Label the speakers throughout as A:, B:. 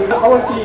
A: এটা খবর কি?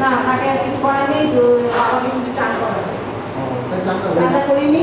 A: না হাটে আর কিছু করার নেই তো আমাকে শুধু চান করা চান করিনি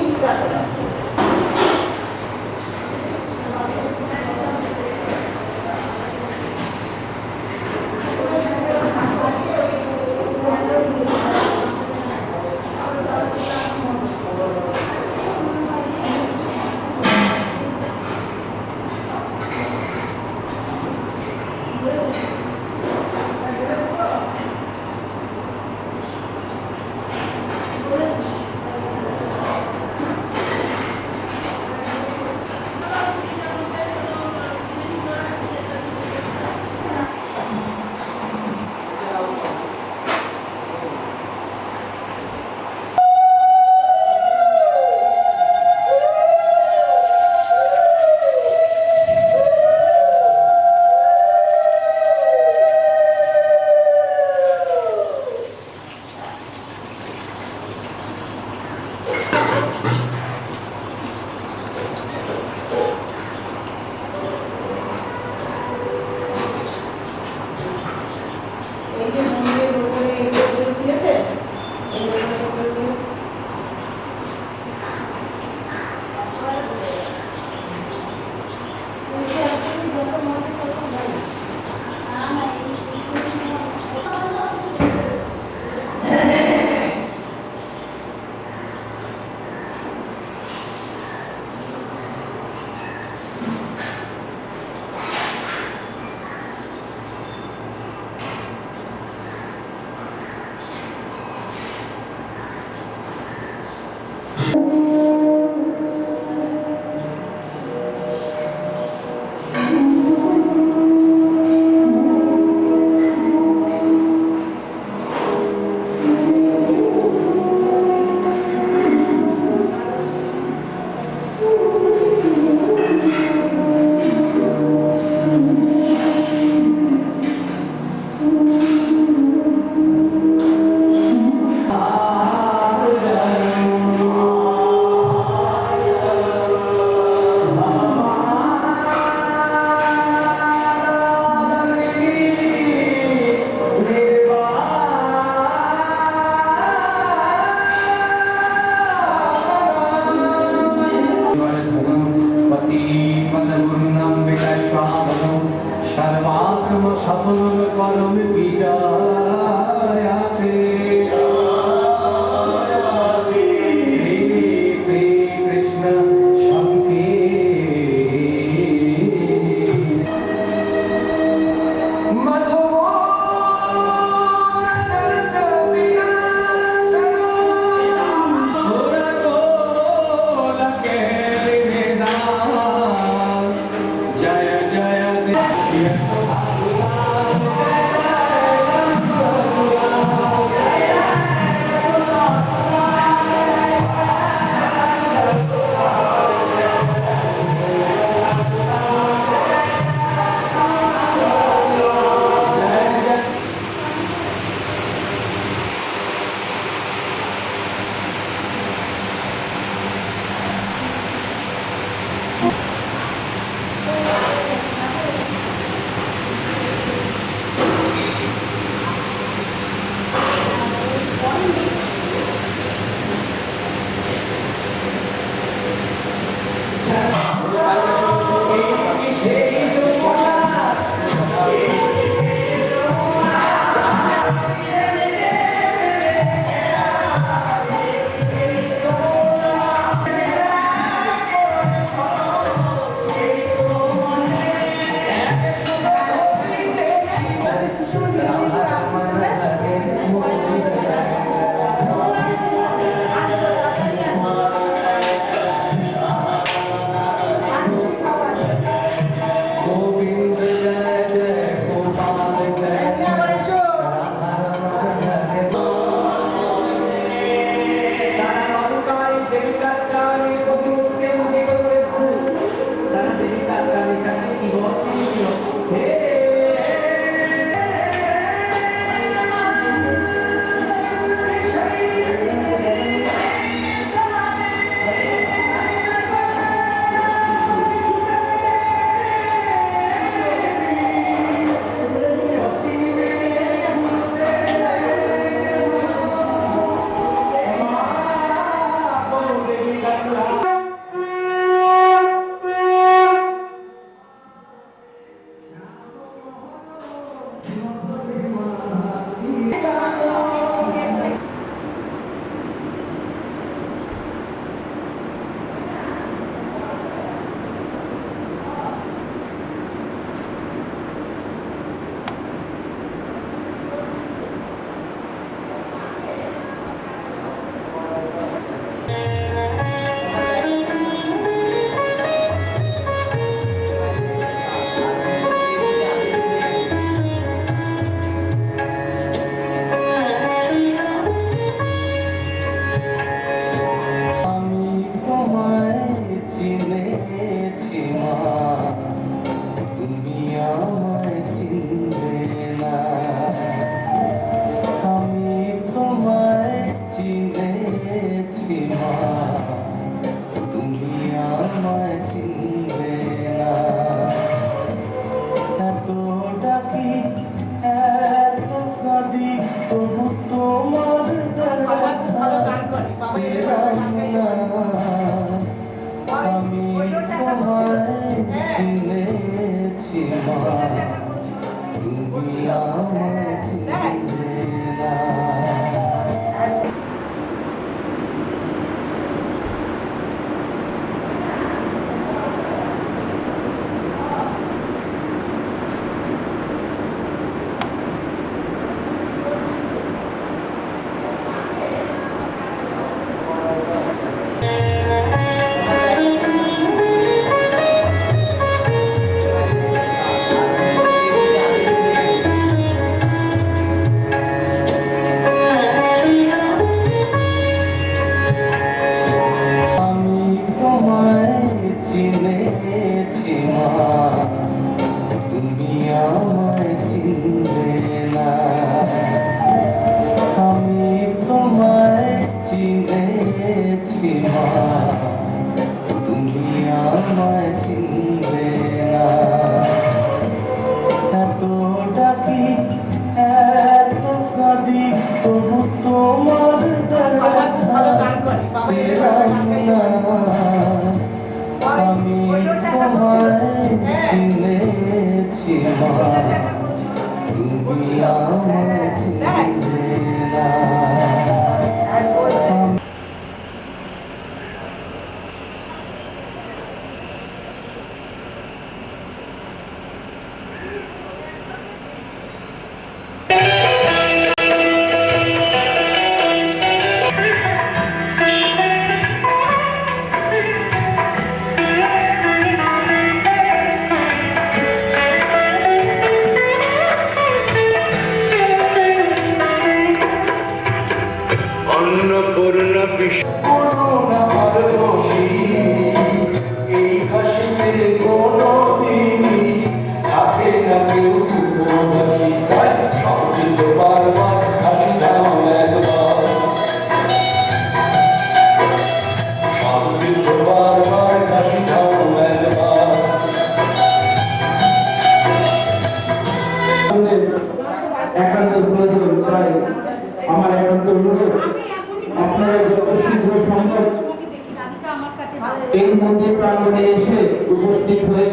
B: এই মন্দির প্রাঙ্গণে এসে উপস্থিত হয়ে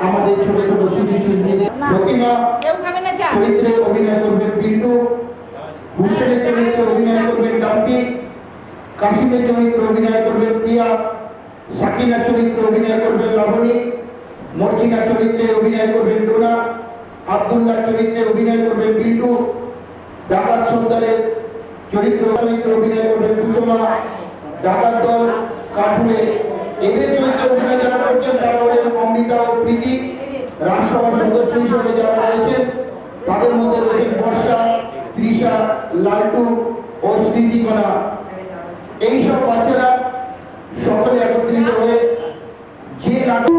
B: আমাদের ছোট ছোট শিশু শিল্পীদের প্রতিমা চরিত্রে অভিনয় করবেন বিল্টু, হুসেনের চরিত্রে অভিনয় করবেন ডাম্পি, কাশিমের চরিত্রে অভিনয় করবেন প্রিয়া, সাকিনা চরিত্রে অভিনয় করবেন লাবণী, মর্জিনা চরিত্রে অভিনয় করবেন ডোনা, আব্দুল্লাহ চরিত্রে অভিনয় করবেন বিল্টু, ডাকাত সর্দারের চরিত্রে অভিনয় করবেন সুষমা, ডাকাত দল কাঠুরে। এদের চরিত্রে অভিনয় যারা করছেন তারা হলেন অমৃতা ও প্রীতি। রাজসভার সদস্য হিসেবে যারা রয়েছেন তাদের মধ্যে রয়েছেন বর্ষা, তৃষা, লাল্টু ও স্মৃতিকণা। এইসব বাচ্চারা সকলে একত্রিত হয়ে যে নাটক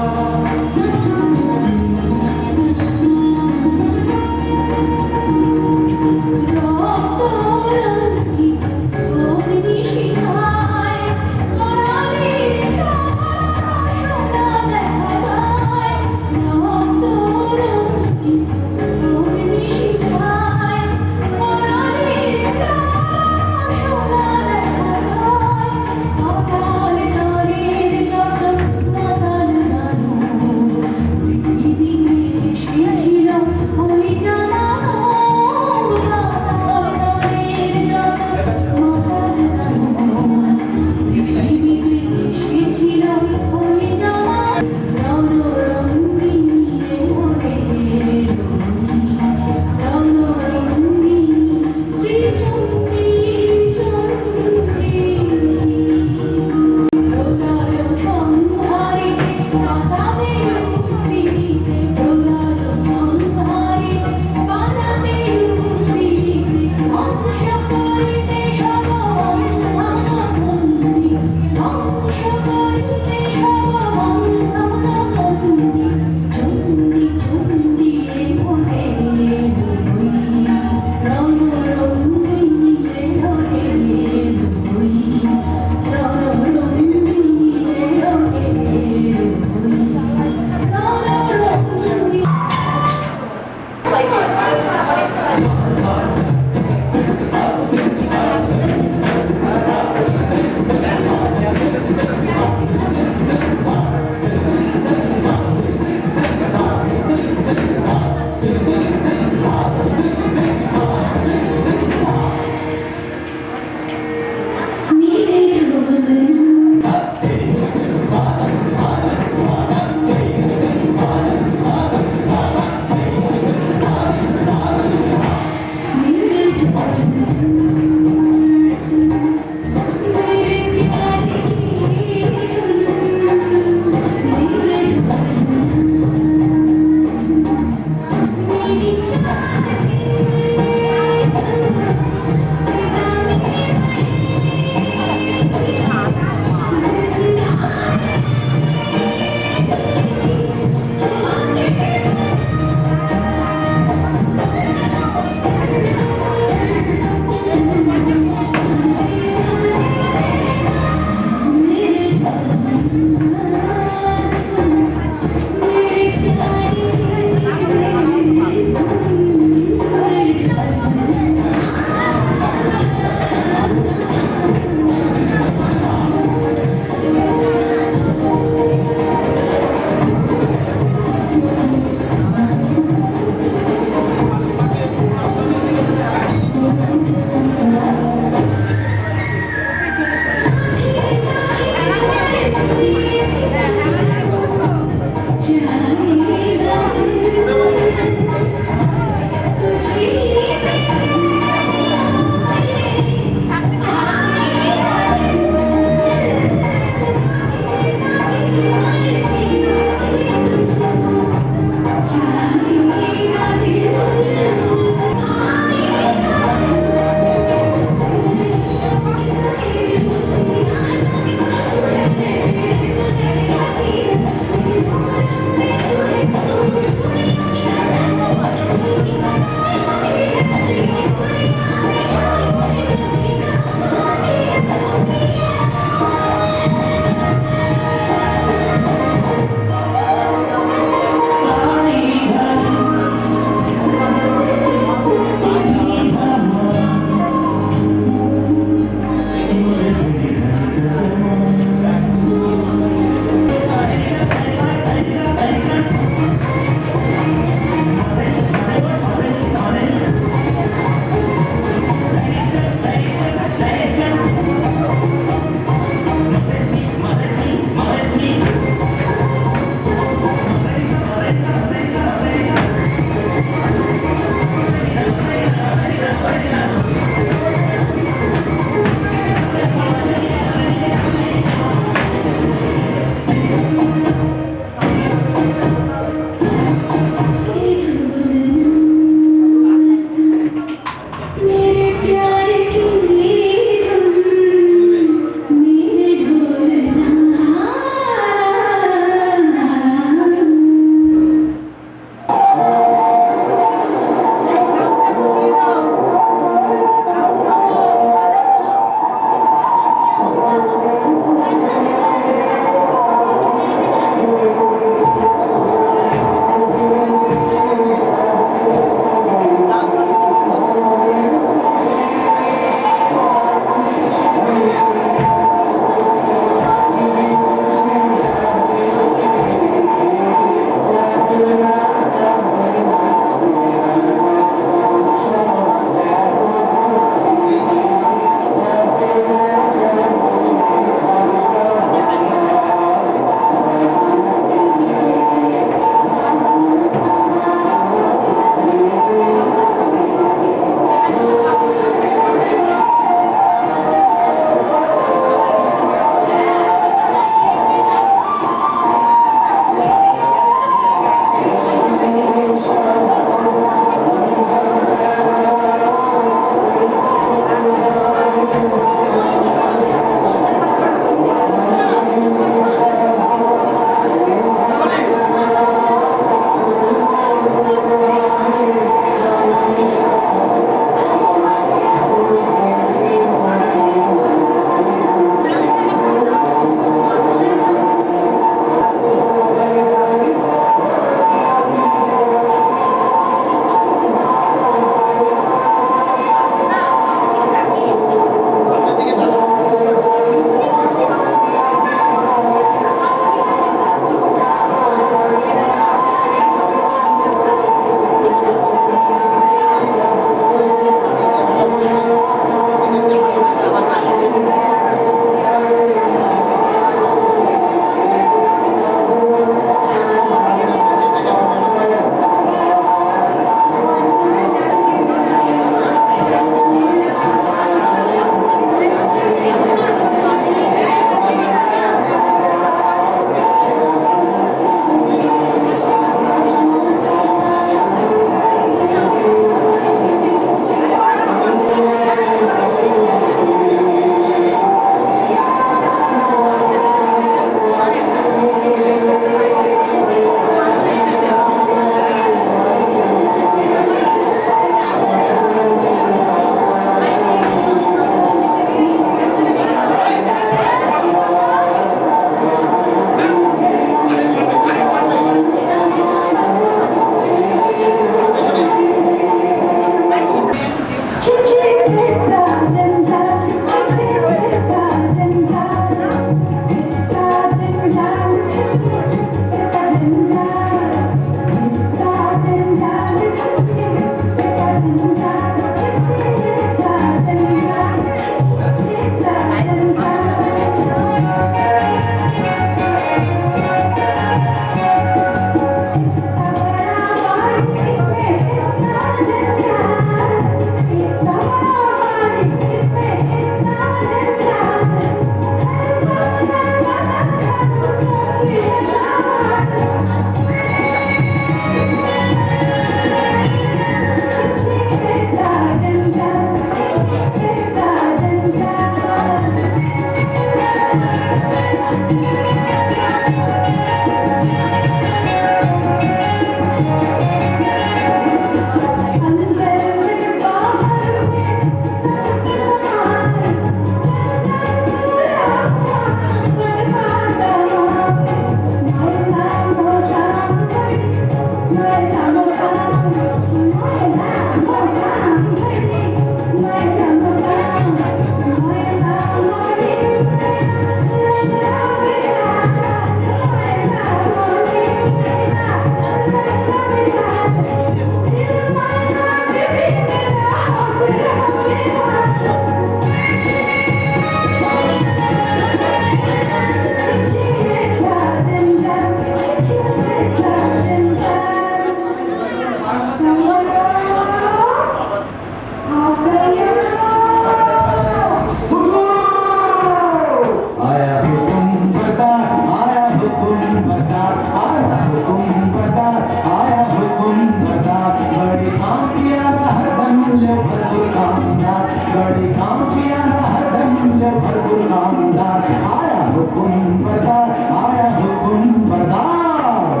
B: हुकुम बरदार, आया हुकुम बरदार।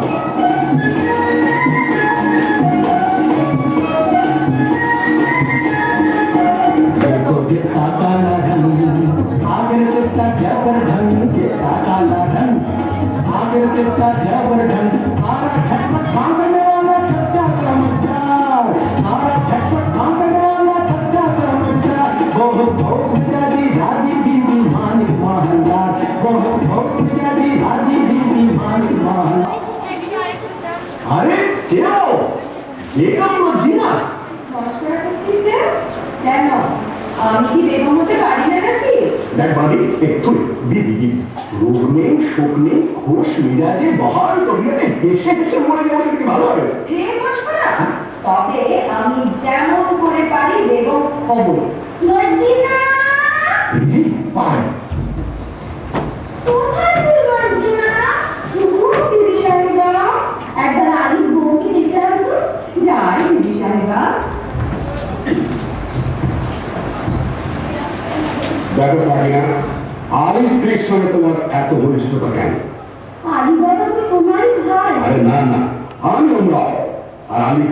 B: देखो जितना काला रंग, आगे जितना जबरदन, जितना काला रंग, आगे जितना जबरदन, सारा झटपट भागने वाला सच्चा चमत्कार, सारा झटपट भागने वाला सच्चा चमत्कार। वो भोगी राजी बीवी मानिक मोहनलाल, वो भोगी राजी बीवी मानिक मोहनलाल। अरे क्या हो? ये काम मर्जीना
A: নমস্কার করছিস রে? কেন? আমি কি বেগম হতে পারি না নাকি?
B: দেখ বাড়ি একটু দিদি রোগ নেই শোক নেই খোশ মিজাজে বহাল তবিয়তে হেসে হেসে মরে যাওয়া কি ভালো হবে?
A: হে মশকরা, তবে আমি যেমন করে পারি বেগম হব। মর্জিনা,
B: দিদি ফাইন
A: কোথায় তুই মর্জিনা? শুভ বিবি সাহেবা, একবার আলিস বউকে দেখতে আসবো। যাই বিবি সাহেবা।
B: দেখো সাকিনা আলি স্ত্রীর সঙ্গে তোমার এত ঘনিষ্ঠতা কেন?
A: আলি বাবা তো তোমারই ভাই।
B: আরে না না আমি ওমরাও আর আমি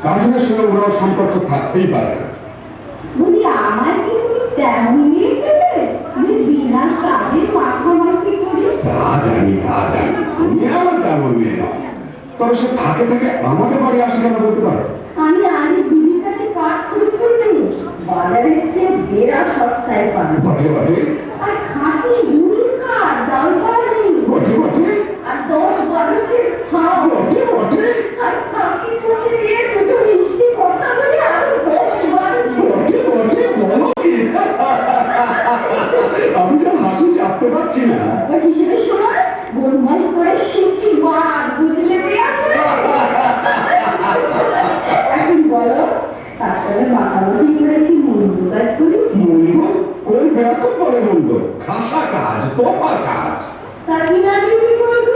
B: কাজুরের সঙ্গে ওমরাও সম্পর্ক থাকতেই পারে না।
A: বলি আমার কি তুমি তেমন মেয়ে পেলে যে বিনা কাজে মাখামাখি করি?
B: তা জানি তুমি আমার তেমন মেয়ে নয়, তবে সে থাকে থাকে আমাদের বাড়ি আসে কেন বলতে পারো?
A: আমি আলি বিবির কাছে কাজ করে করতে বাজারের চেয়ে বেড়া সস্তায় পাবো।
B: বটে বটে
A: আর খাঁটি গুড়ির কাঠ দাম পাওয়া নেই।
B: বটে বটে
A: আর 10-12 খাও।
B: বটে বটে
A: আর কাকি পুঁতে দিয়ে দুটো মিষ্টি কথা বলে আরো 10-12
B: বটে বটে বলো কি? আমি তো হাসি চাপতে পারছি না।
A: ওই হিসেবে সময় গোলমাল করে শিখি মার বুঝলে দিয়ে আসবে। এখন বলো তার সাথে মাথামুখি করে কি মন্দ কাজ করেছি?
B: মঙ্গল ওই ব্যাপক বড় মন্দ খাসা কাজ তোফা কাজ।
A: তার বিনা বিবি করবো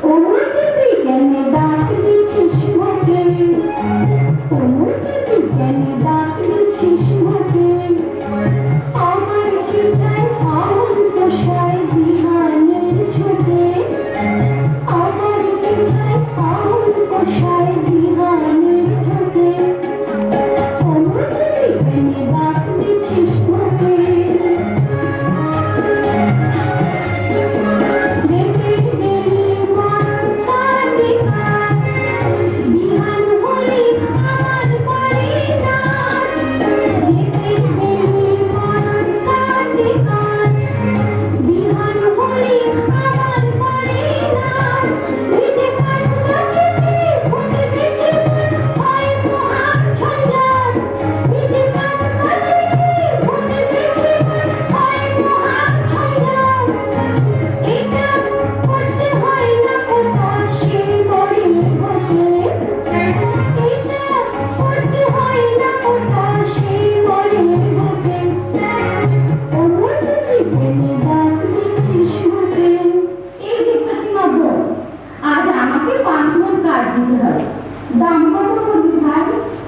A: ওমর বিবি কেন ডাক দিচ্ছিস মুখে? ওমর বিবি কেন ডাক দিচ্ছিস মুখে? আমার কি চাই ফাউল পোষায় বিহানের ছোটে? আমার কি চাই ফাউল পোষায় বিহানের ছোটে? ওমর বিবি কেন ডাক দিচ্ছিস মুখে?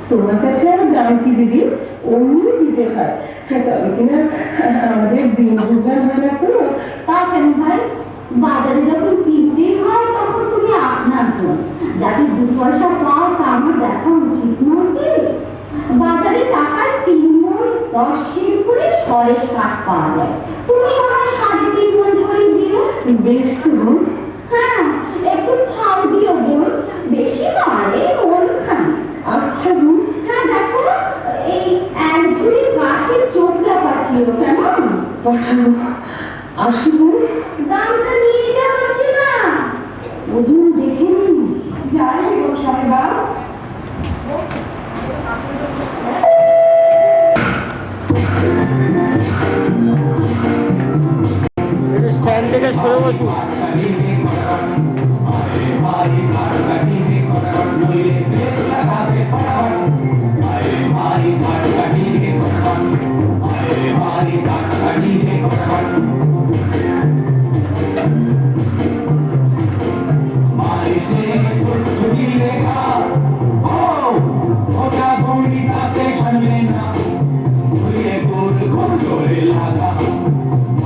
A: তোমার কাছে আর দাম কি দিদি? অমনি দিতে হয়, তবে কিনা আমাদের দিন গুজার হয় না তো। তা কেন ভাই? বাজারে যখন কিনতে হয় তখন তুমি আপনার জন্য যাতে 2 পয়সা পাও তা আমার দেখা উচিত নয় কি? বাজারে টাকায় 3 মণ 10 শির করে সরেস কাঠ পাওয়া যায়, তুমি আমার 3.5 মণ করে দিও। বেশ তো বোন। হ্যাঁ একটু খাও দিও বোন, বেশি নয় মন খানি। আচ্ছা বোন। হ্যাঁ দেখো এই 1 ঝুড়ি কাঠের চোখলা পাঠিও কেমন? পাঠাবো। আসি বোন। দামটা নিয়ে যাও কিনা ওজন দেখে নিন। যাই গো সাহেবা।
C: স্ট্যান্ড থেকে সরে বসুন।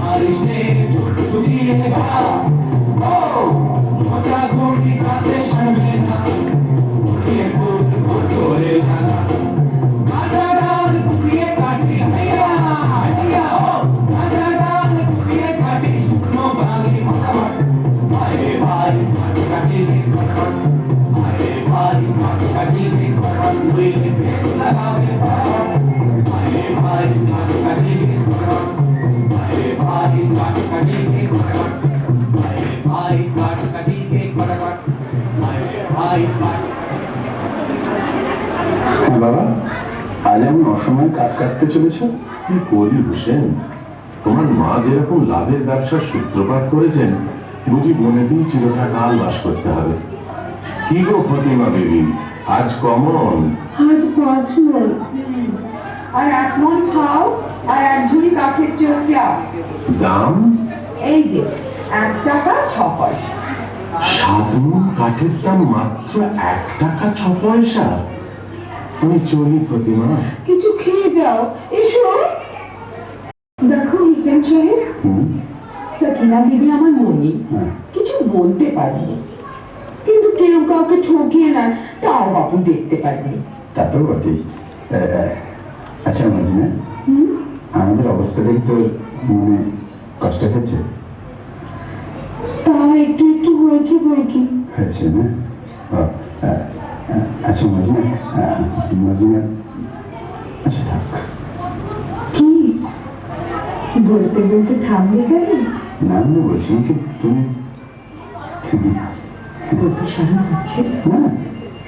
B: Marisne,
D: বাবা, আজ আমি অসময় কাজ কাটতে চলেছ?
E: কি করি হোসেন, তোমার মা যেরকম লাভের ব্যবসার সূত্রপাত করেছেন, বুঝি বনেতেই চিরকাল বাস করতে হবে। কি গো ফতিমা বেবি, আজ কমন?
A: আজ 5 মণ আর 1 মণ খাও আর 1 ঝুড়ি কাঠের চোখা।
E: দাম?
A: এই যে 1 টাকা 6 পয়সা।
E: 7 মণ কাঠের দাম মাত্র 1 টাকা 6 পয়সা? আমি চলি ফতিমা।
A: কিছু খেয়ে যাও, এসো। দেখো হোসেন সাহেব, সকিনা বিবি আমার মনি কিছু বলতে পারেনি, কিন্তু কেউ কাউকে ঠকিয়ে না তাও বাবু দেখতে পারেনি।
D: তা তো বটেই। আচ্ছা মজিনা, আমাদের অবস্থাটাই তো মানে কষ্ট হচ্ছে।
A: তা একটু একটু হয়েছে বই কি
D: হয়েছে না? আচ্ছা মজিনা, মজিনা, আচ্ছা থাক।
A: কি বলতে বলতে থামলে কেন?
D: না আমি বলছি কি তুমি তুমি
A: বলতে সারা হচ্ছে
D: না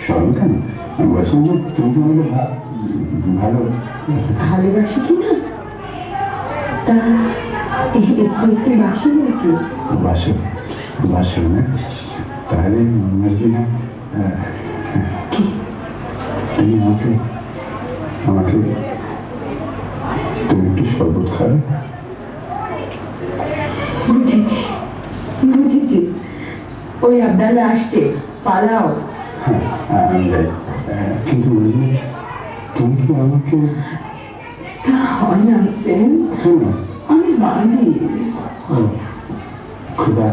D: সরল কেন? আমি বলছি যে তুমি তো আমাকে ভালো
A: ভালোবাসি কি না? তা একটু একটু বাসি নাকি?
D: বাসো বাসো না? তাহলে মজিনা,
A: কি
D: তুমি আমাকে আমাকে তুমি একটু শরবত খাবে?
A: বুঝেছি বুঝেছি, ওই আবদালে আসছে, পালাও।
D: হ্যাঁ আমি যাই, কিন্তু মজিনা তুমি কি আমাকে
A: তা হয় না হোসেন,
D: শোনো
A: আমি বাঙালি।
D: खुदा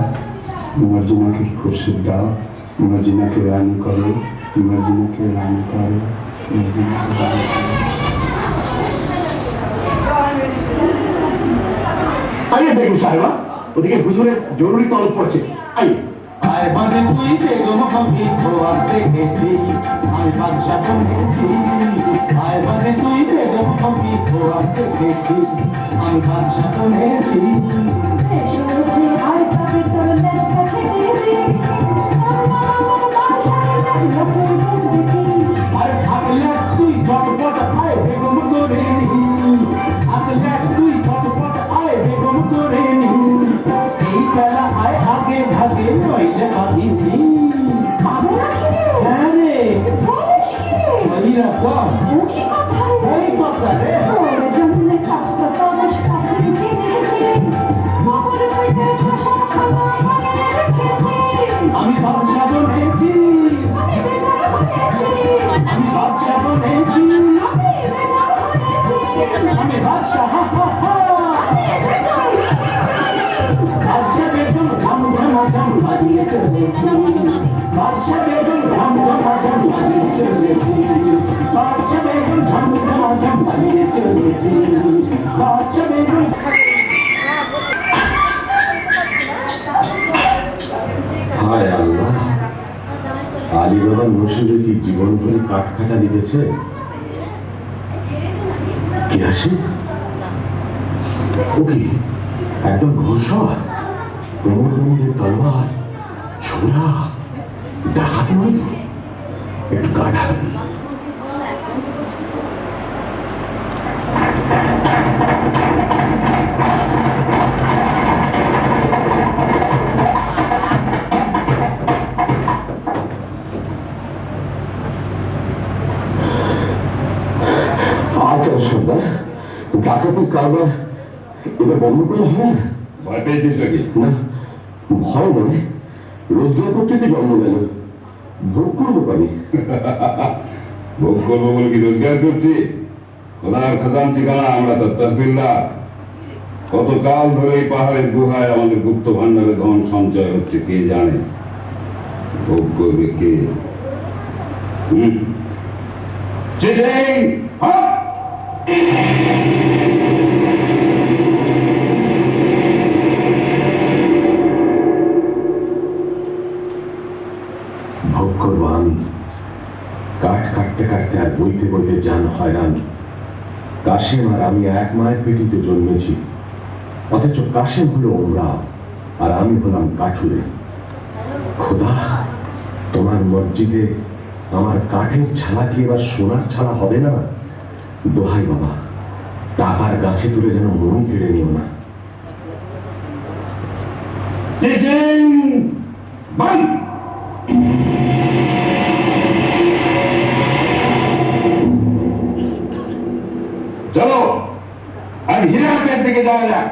D: मर्जिना की खुर्शीद दाओ, मर्जिना की रानी करो, मर्जिना की रानी करो, मर्जिना की रानी करो।
F: আরে বেগম সাহেবা, ওদিকে হুজুরের জরুরি তলব পড়ছে। আই আয় মানে তুই বেগম আমি খোয়ার দেখেছি, আমি বাদশা শুনেছি। আয় মানে তুই বেগম আমি খোয়ার দেখেছি, আমি বাদশা শুনেছি। আরে থাকলে তুই চটপট আয় বেগম করে নি, থাকলে তুই চটপট আয় বেগম করে নি। এই বেলা আয় আগে ভাগে নইলে ভাবিনি। হ্যাঁ রে, বলি না কম ওই কথা রে। আমি বাদশা বনেছি, আমি বাদশা বনেছি, আমি বাদশা। হা হা হা, বাদশা বেগম ঝাম ঝাম বাজিয়ে চলেছি, বাদশা বেগম ঝাম ঝাম বাজিয়ে চলেছি, বাদশা বেগম ঝাম ঝাম বাজিয়ে চলেছি, বাদশা বেগম।
E: হায় আল্লাহ, আলী বাবা নসিবে কি জীবন করে কাঠ খাটা লিখেছে। কি আসে ও কি একদম ঘোষণা, প্রমোদের তলোয়ার ছোড়া ডাকাতে নয় তো, একটু গাঢ়া। ডাকাতির কারবার এবার বন্ধ করে হবে না?
G: ভয় পেয়েছিস নাকি?
E: না, ভয় নয়, রোজগার করতে তো জন্ম গেল, ভোগ করবো পারি।
G: ভোগ করবো বলে কি রোজগার করছি? খোদার খাজান ঠিকানা আমরা তো তহসিলদার। কতকাল ধরে এই পাহাড়ের গুহায় আমাদের গুপ্ত ভান্ডারে ধন সঞ্চয় হচ্ছে কে জানে, ভোগ করবে কে? চিঠি! হ্যাঁ?
E: ভোগ করবো আমি। কাঠ কাটতে কাটতে আর বইতে বইতে জান হয়রান। কাশেম আর আমি এক মায়ের পেটিতে জন্মেছি, অথচ কাশেম হলো ওমরাও আর আমি হলাম কাঠুরে। খোদা, তোমার মসজিদে আমার কাঠের ছালা কি এবার সোনার ছালা হবে না? দোহাই বাবা, টাকার গাছে তুলে যেন মন কেড়ে নিও না।
G: চলো আর হীরাকের দিকে যাওয়া যাক।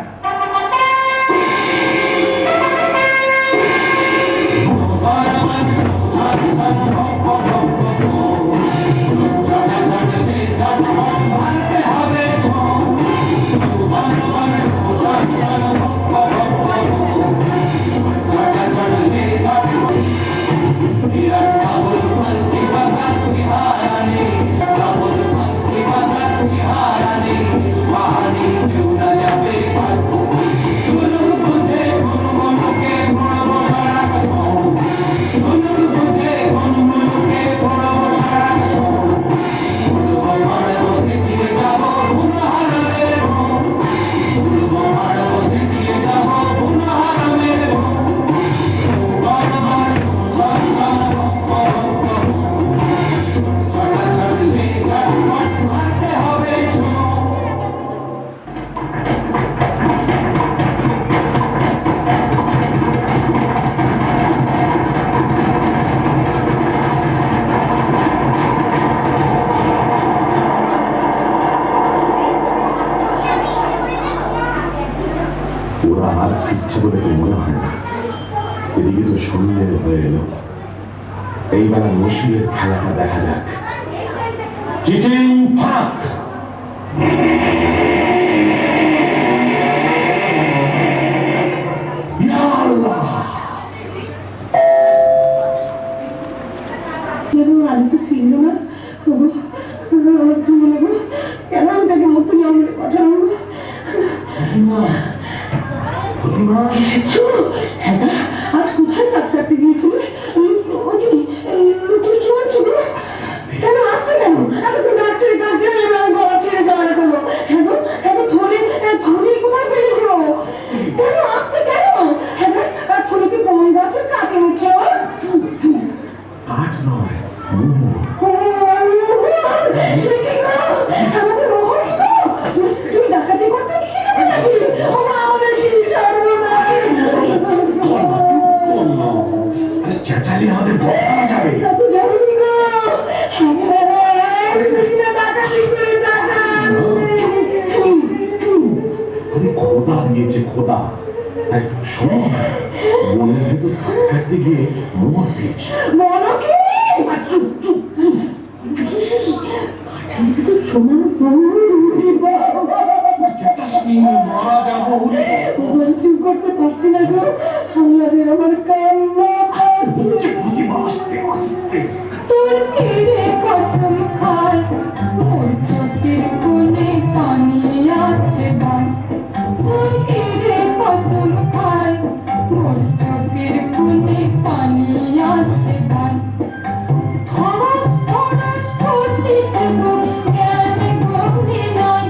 E: ওরা আর ফিরছে বলে তো মনে হয় না। এদিকে তো সন্ধ্যে হয়ে এলো, এইবার নসিবের খেলাটা দেখা যাক। চিচিং ফাঁক! ইয়া আল্লাহ!
A: আমি তো ফিরলো না। কেন আমি তাকে মুক্তি নিয়ে পাঠাবো? এসেছো? হ্যাঁ, আজ কোথায় ডাক্তারতে গিয়েছিলে? কি হচ্ছিল? কেন আসতে কেন? এখন তো ডাক্তার গলা ছেড়ে যাওয়া করলো। এখন থলি কোথায় পেয়েছ? কেন আসতে কেন? হ্যাঁ, থলিকে কোন গাছের কাকে উঠছে?
E: কাঠ নয়,
A: আমাদের রোহন তুমি ডাকাতি করতে কি শিখেছো নাকি? আমাদের
E: চেঁচালি আমাদের বদলা যাবে। খোদা দিয়েছে, খোদা। শোনো, মনের ভেতর কাটতে গিয়ে মোর পেয়েছে।
A: চুপ করতে পারছি না গো, আমি আমার কান্না। তোর ফিরে কসম খায়, মোর চোখের কোণে পানি আছে ভাই। তোর ফিরে কসম খায়, মোর চোখের কোণে পানি আছে ভাই। ধরস ধরস করতেছে গো, জ্ঞান গভীর নাই।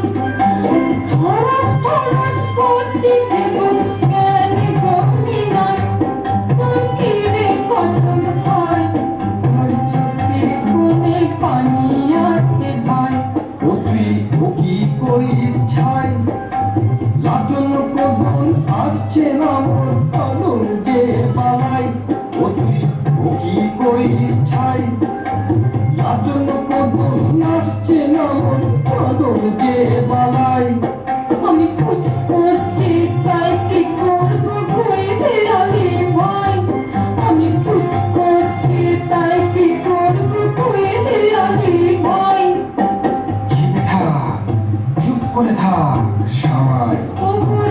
A: ধরস ধরস করতেছে গো, জ্ঞান গভীর নাই। তোর ফিরে কসম খায়, মোর চোখের কোণে পানি আছে ভাই।
B: ও কি করিস ছাই, লাজন কদন আসছে না মোর কদম যে পালাই। ও কি করিস ছাই, লাজন কদন আসছে না মোর কদম যে পালাই।
A: আমি খুঁজ করছি তাই কি করবো ঘুরে ফেরালে ভাই। আমি খুঁজ করছি তাই কি করবো ঘুরে ফেরালে ভাই।
B: চুপ করে থাক সবাই।
A: ওপর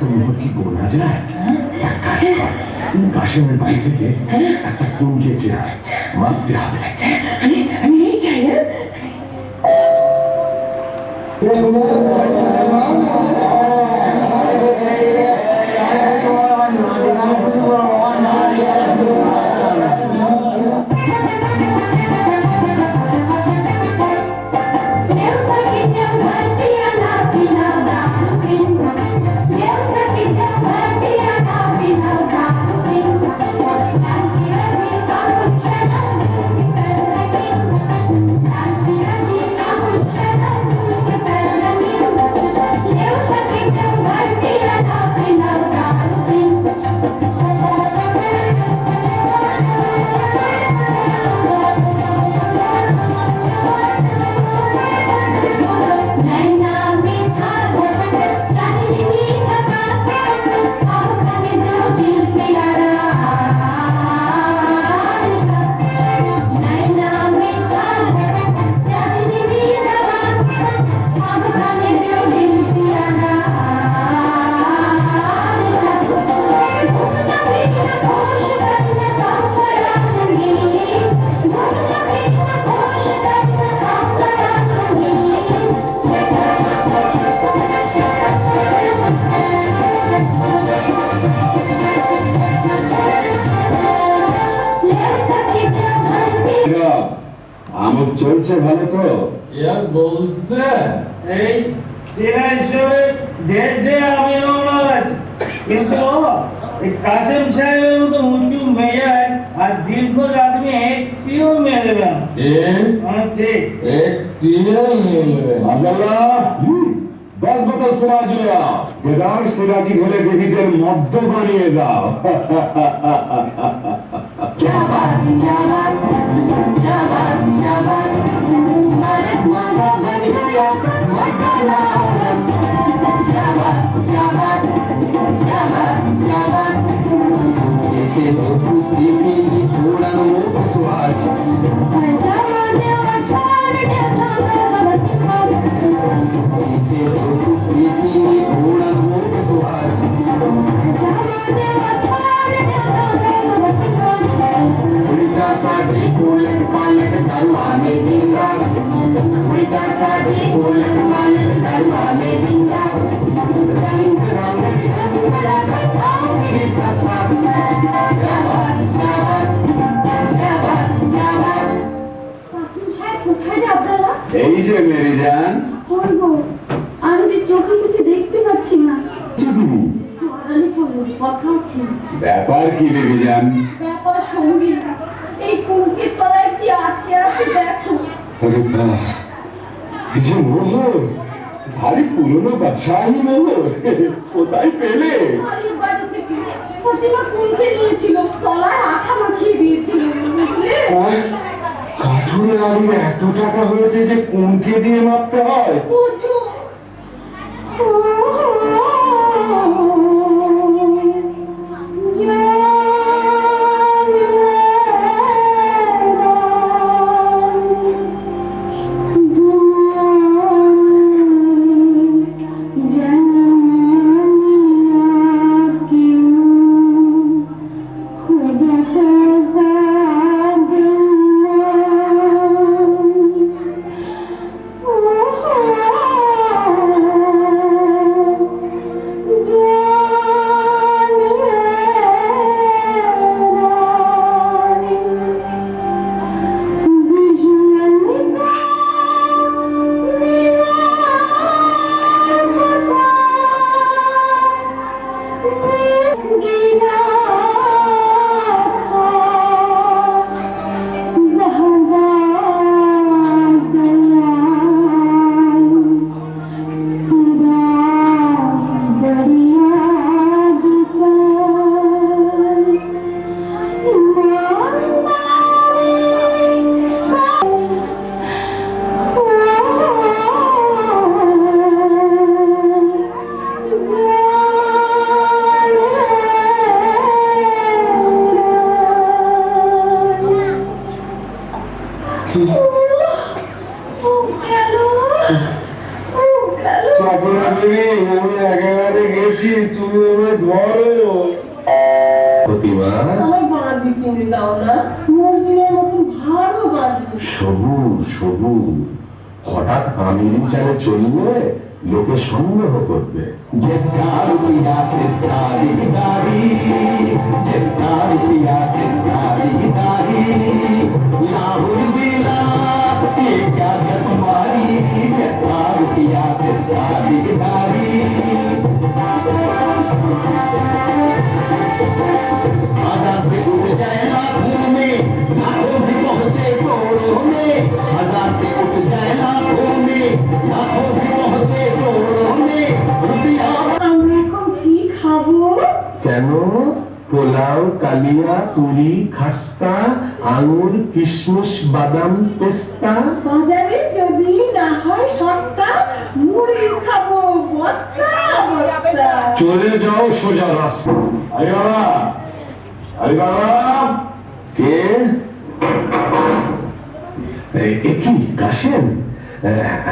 F: মোহর কি বলা যায়? এক কাজ কর, কাশেমের বাড়ি থেকে একটা কুমকে চেয়ে মারতে হবে।
A: আমি এই চাই।
G: আমোদ চলছে ভালো তো?
C: বলতে এই সেরা হিসেবে আমি আছি, কিন্তু কাসেম সাহেবের মতো উঁচু মেজাজ আর দীর্ঘ আদমি একটিও মেলবে না। ঠিক
F: দশ বোতল সিরাজ বেদার সিরাজি ধরে বেবিদের মদ্য বানিয়ে দাও।
G: এই যে মেরি জান,
A: আমি যে চোখে কিছু দেখতে পাচ্ছি না। কথা আছে।
G: ব্যাপার কি বেবি জান?
A: ব্যাপার সঙ্গীত, এই কুলকির তলায় কি আটকে আছে দেখো।
F: ভারী পুরনো বাদশাহী মোহর, কোথায় পেলে?
A: বাড়ির বাড়ি থেকে প্রতিমা কুলকে নিয়েছিল, তলায় আঠা মাখিয়ে দিয়েছিল, বুঝলে?
F: কাঠুরে আলুর এত টাকা হয়েছে যে কোনকে দিয়ে মাপতে হয়?
A: বুঝো
F: তুমি আমায় ধরো।
E: প্রতিমা,
A: আমার বাঁধি কিনে দাও না, মর্জিনার মতন ভালো বাঁধি।
E: সবুজ সবুজ, হঠাৎ আমিরি চালে চললে লোকে সন্দেহ করবে।
A: আমরা এখন কি খাবো?
E: কেন? পোলাও, কালিয়া, পুরি, খাস্তা, আঙুর, কিশমিশ, বাদাম, পেস্তা।
A: বাজারে যদি না হয় সস্তা, মুড়ি খাবো বস্তা বস্তা।
F: চলে যাও সোজা রাস্তা। আরে বাবা, আরে বাবা,
E: কে? কি কাশেম,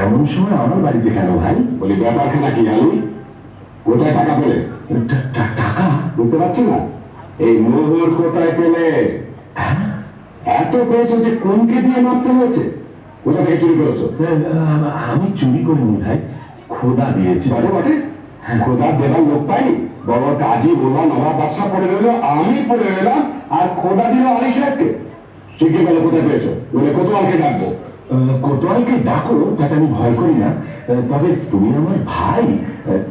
E: এমন সময় আমার বাড়িতে কেন ভাই?
F: বলি ব্যাপারখানা কি আলু? কোথায় টাকা পেলে?
E: টাকা?
F: বুঝতে পারছি না, এই মোহর কোথায় পেলে? এত পেয়েছো যে কোনকে দিয়ে মারতে হয়েছে? কোথা থেকে চুরি করেছো?
E: আমি চুরি করিনি ভাই, খোদা দিয়েছি।
F: বটে বটে, খোদা দেবার লোক পাইনি। বড় কাজী বললাম নবাব বাদশা পড়ে রইল, আমি পড়ে রইলাম, আর খোদা দিল আলী সাহেবকে। শিখে গেলে কোথায় পেয়েছো? বলে কোতোয়ালকে ডাকবো।
E: কোতোয়ালকে ডাকো, তাতে আমি ভয় করি না। তবে তুমি আমার ভাই,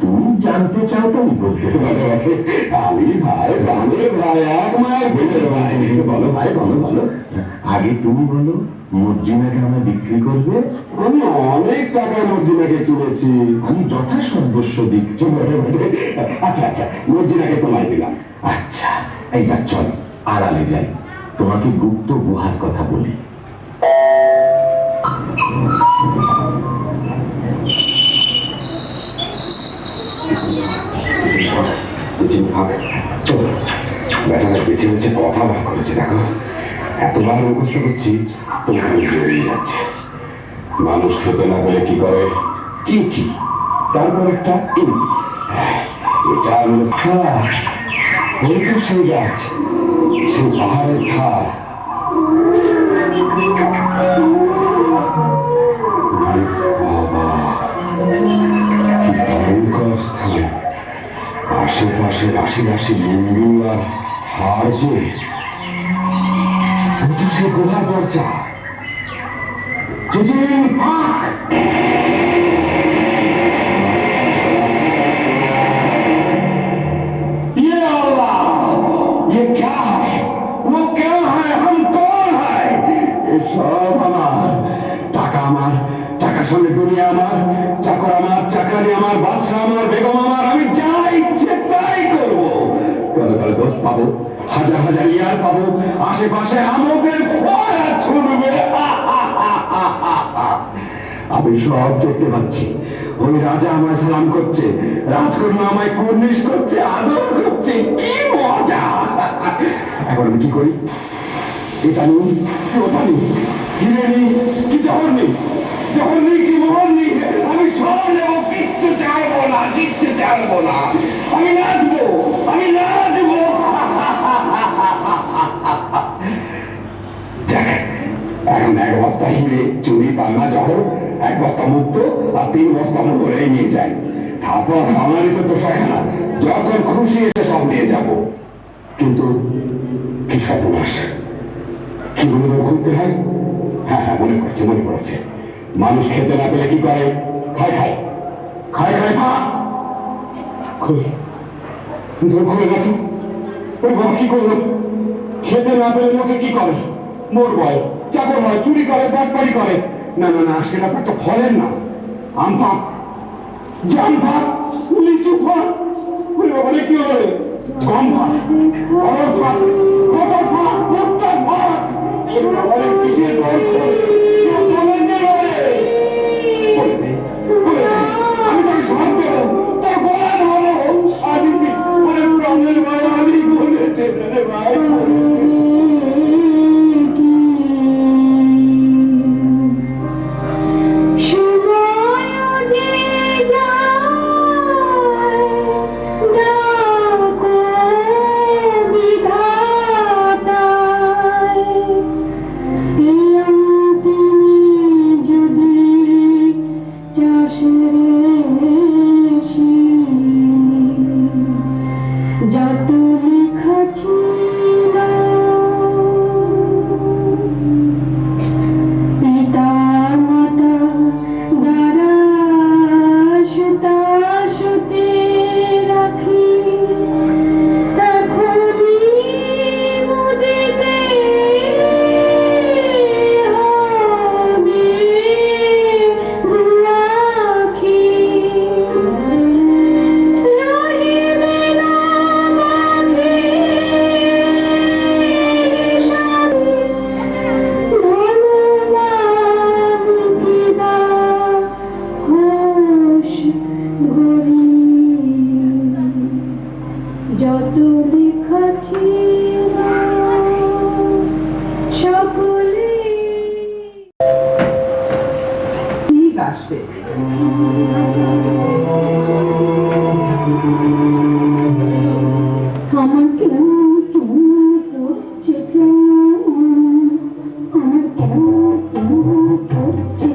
E: তুমি জানতে চাও তো আমি বলতে
F: বলে বটে, আলী ভাই, প্রাণের ভাই, এক মায়ের বোনের ভাই। বলো ভাই, বলো বলো।
E: আগে তুমি বলো, মর্জিনাকে আমরা বিক্রি করবে?
F: আমি অনেক টাকায় মর্জিনাকে কিনেছি।
E: আমি যথাসর্বস্ব দিচ্ছি।
F: বটে বটে। আচ্ছা আচ্ছা, মর্জিনাকে তোমায় দিলাম।
E: আচ্ছা, এইবার চল আড়ালে যাই, তোমাকে গুপ্ত গুহার কথা বলি।
F: বেটারা বেছে বেছে কথা ভাগ করেছে, দেখো এতবার মুখস্থ করছি তোমাকে আমি জড়িয়ে যাচ্ছে। মানুষ খেতে না পেলে কি করে? চিঠি, তারপর একটা ইন। এটা ওইটা সেই গাছ, সেই পাহাড়ের ধার। বাবা, কি ভয়ঙ্কর স্থান! আশেপাশে রাশি রাশি লুঙ্গি আর হার যে, সে গুহার দরজা। ये क्या है? वो क्या है? हम कौन है? সব আমার টাকা, আমার টাকার সঙ্গে দুনিয়া আমার, চাকর আমার, চাকরানি আমার, বাদশা আমার, বেগম আমার। আমি যা ইচ্ছে তাই করবো। তলে তলে দোষ পাবো, হাজার হাজার ইয়ার পাবো, আশেপাশে আমাদের খোঁড়া ছুটবে। আমি সব দেখতে পাচ্ছি। ওই রাজা আমায় সালাম করছে, রাজকন্যা আমায় কুর্নিশ করছে, আদর করছে। কি মজা! এখন আমি কি করি? এটা নিই কি ওটা নিই, হিরে নিই কি জহর নিই, জহর নিই কি মোহর নিই? আমি সব নেবো, কিচ্ছু চাইবো না, কিচ্ছু চাইবো না। আমি নাচবো, আমি নাচবো। দেখ, এখন এক বস্তা হিরে, চুরি, পান্না, জহর, এক বস্তা মুক্ত আর 3 বস্তা মোহর এই নিয়ে যাই। তারপর আমারই তো তোষাখানা, যখন খুশি এসে সব নিয়ে যাব। কিন্তু কি সর্বনাশ! কি বলে করতে হয়? হ্যাঁ হ্যাঁ, মনে পড়েছে, মনে পড়েছে। মানুষ খেতে না পেলে কি করে? খায় খায় খায় খায় পা খুলে নাকি? ওই বাবা কি করলো? খেতে না পেলে লোকে কি করে? মোর বয়, চাকর হয়, চুরি করে, বাটপারি করে। না না না, সেটা তো একটা ফলের না। আম পাক, জাম পাক, লিচু পাক। ওই বাবা কি হবে? গম পাক, অরড় পাক, কদর পাক, ভুট্টার পাক। এগুলো বলে কিসের গল্প? কেউ বলেন যে বলে আমি তাকে সব দেবো, তার গলা ধরো। আমি বলে প্রাণের ভাই, আমি বলেছে রে ভাই।
A: সময় যে যায় যত লেখা ছিল সকলে ঠিক আসবে। আমার কেমন কেমন করছে আমার কেমন কেমন করছে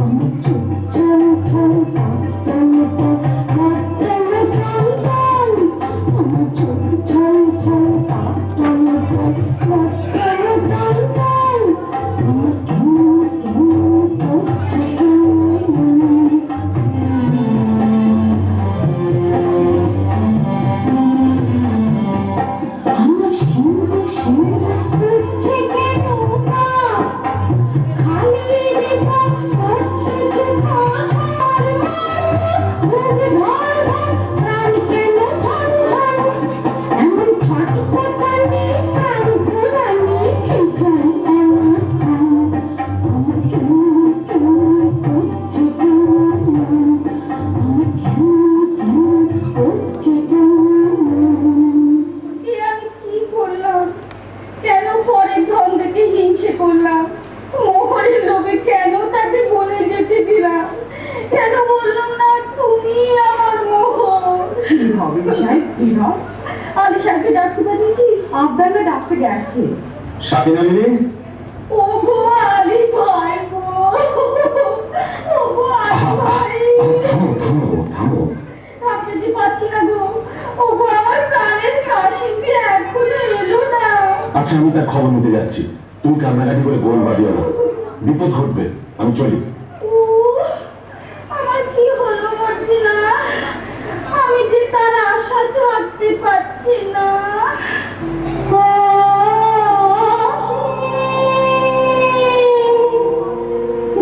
A: আমার চোখ ছাল ছাল আমার চোখ ছাল ছাল আমার কেমন কেমন করছে আমার সিংহ সিংহ করছে কেন খালি রেখা করছে খাবার প্রাণ কেন ছন ছন এমন ছটপটানি প্রাণ ঘোরানি খেছাই আমার আমার কেমন কেমন করছে আমার কেমন কেমন করছে আমি কি করলাম? কেন পরের ধন থেকে হিংসে করলাম? মোহরের লোভে কেন তাকে বলে যেতে দিলাম? কেন বললাম না তুমি আমার মোহর? কি হবে সাহেব, কি হবে? আমি সাথে ডাকতে পারিয়েছিস? আবদালে ডাকতে গেছে।
F: সাবিনা মিলি,
A: ও গো আলি ভাই গো, ও গো আলি ভাই,
E: থামো থামো থামো।
A: থাকতে যে পাচ্ছি না গো। ও গো আমার প্রাণের কাশিতে এখনো এলো না।
E: আচ্ছা আমি তার খবর নিতে যাচ্ছি, তুমি কান্নাকাটি করে গোল বাঁধিও না, বিপদ ঘটবে, আমি চলি।
A: আমার কি হলো মর্জিনা? আমি যে তার আশা ছাড়তে পারছি না।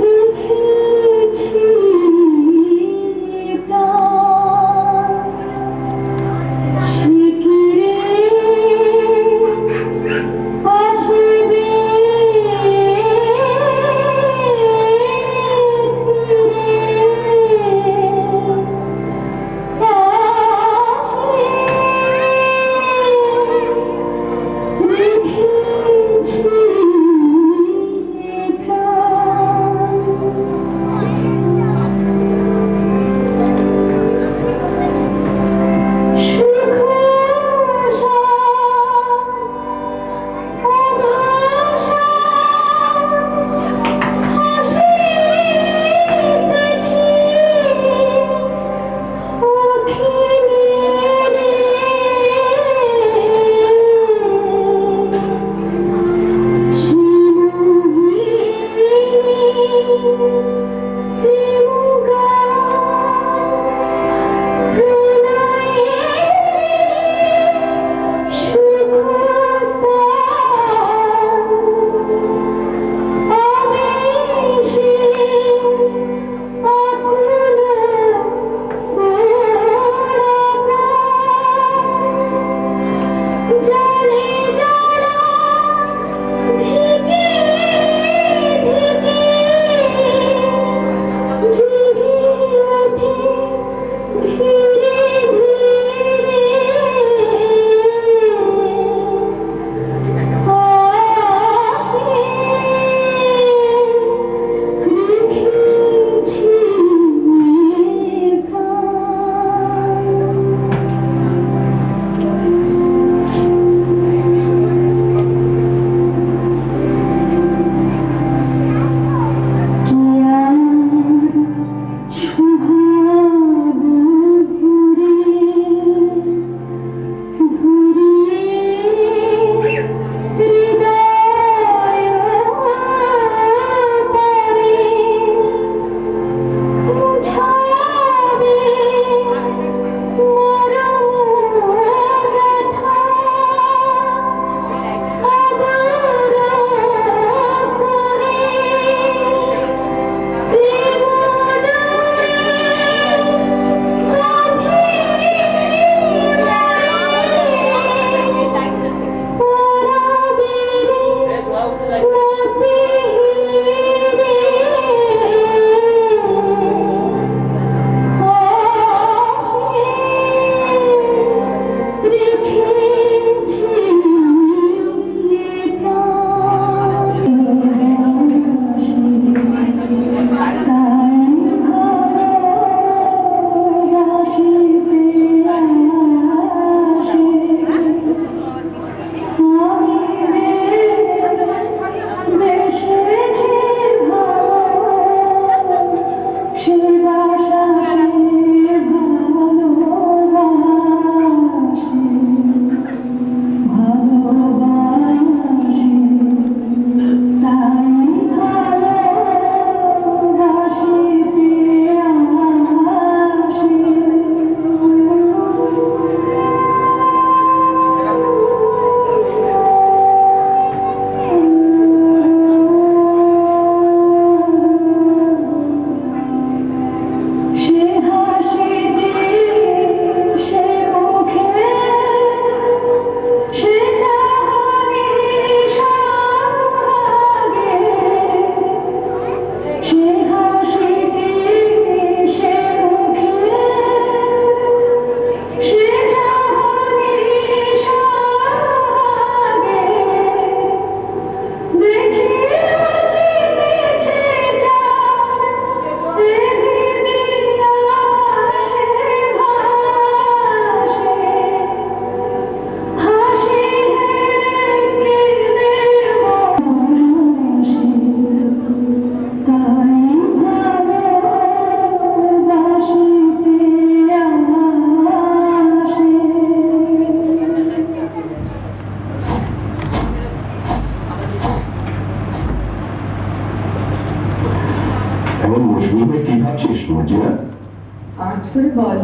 A: রেখেছি প্রাণ, সে কি রে আসবে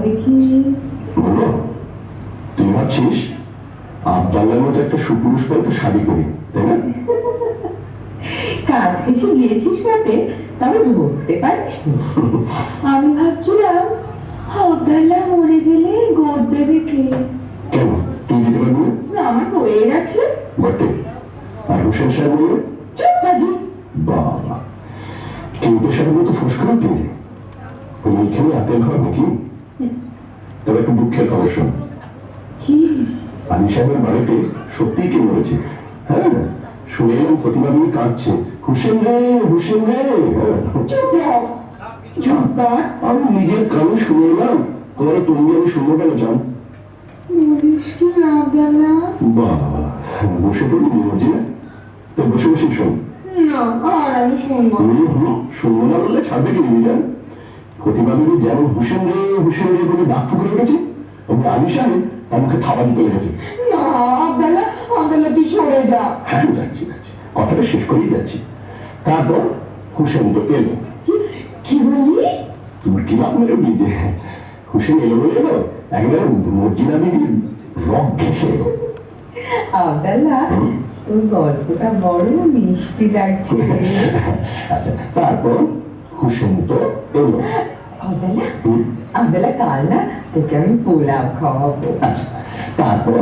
A: দেখি।
F: বলো, তুই ভাবছিস আবদাল্লার মতো একটা সুপুরুষ পাইতে শাড়ি করি, তাই না?
A: কাজ এসে গিয়েছিস বটে, তবে ধরতে পারিস না। আমি ভাবছিলাম আবদাল্লাহ মরে গেলে গোদ দেবে কে?
F: কেন, তুই দিতে পারবি না?
A: না, আমার বয়ে গেছে।
F: বটে। আর হোসেন সাহেব বলবে
A: চুপ বাজি।
F: বাবা, কেউটের সাহেবের মতো ফসকানো কে? ওইখানে আপেল ঘর নাকি? তবে একটা দুঃখের খবর শোন,
A: কি?
F: আলী সাহেবের বাড়িতে সত্যিই কে মরেছে। হ্যাঁ, শুনে এলাম প্রতিভা নিয়ে কাঁদছে, হুসেন রে হুসেন রে।
A: চুপ রও। চুপ।
F: আমি নিজের কানে শুনে এলাম, তোমার তুমি আমি শুনবো কেন জান?
A: বলিস কি আবদাল্লাহ?
F: বাবা, বসে পড়ি মর্জি না? তো বসে বসে শোন।
A: না, আর আমি শুনবো না।
F: শুনবো না বললে ছাড়বে কি জান? প্রতিভা বিবি যেমন হুসেন রে বলে ডাক ফুকে উঠেছে, ওই আলী সাহেব আমাকে থাবা দিতে লেগেছে।
A: না আবদাল্লাহ, আবদাল্লাহ তুই সরে যা।
F: হ্যাঁ, যাচ্ছি, কথাটা শেষ করেই যাচ্ছি। তারপর হুসেন তো এলো।
A: কি বললি?
F: তোমার কি লাভ মেরে যে হুসেন এলো বলে এলো, একবারে মর্জিনা বিবির রক ঘেসে এলো।
A: আবদাল্লাহ, তোর গল্পটা বড় মিষ্টি লাগছে।
F: আচ্ছা, তারপর হুসেন তো এলো।
A: আবদাল্লাহ, আবদাল্লাহ কাল না তোকে আমি পোলাও খাওয়াবো।
F: আচ্ছা, তারপর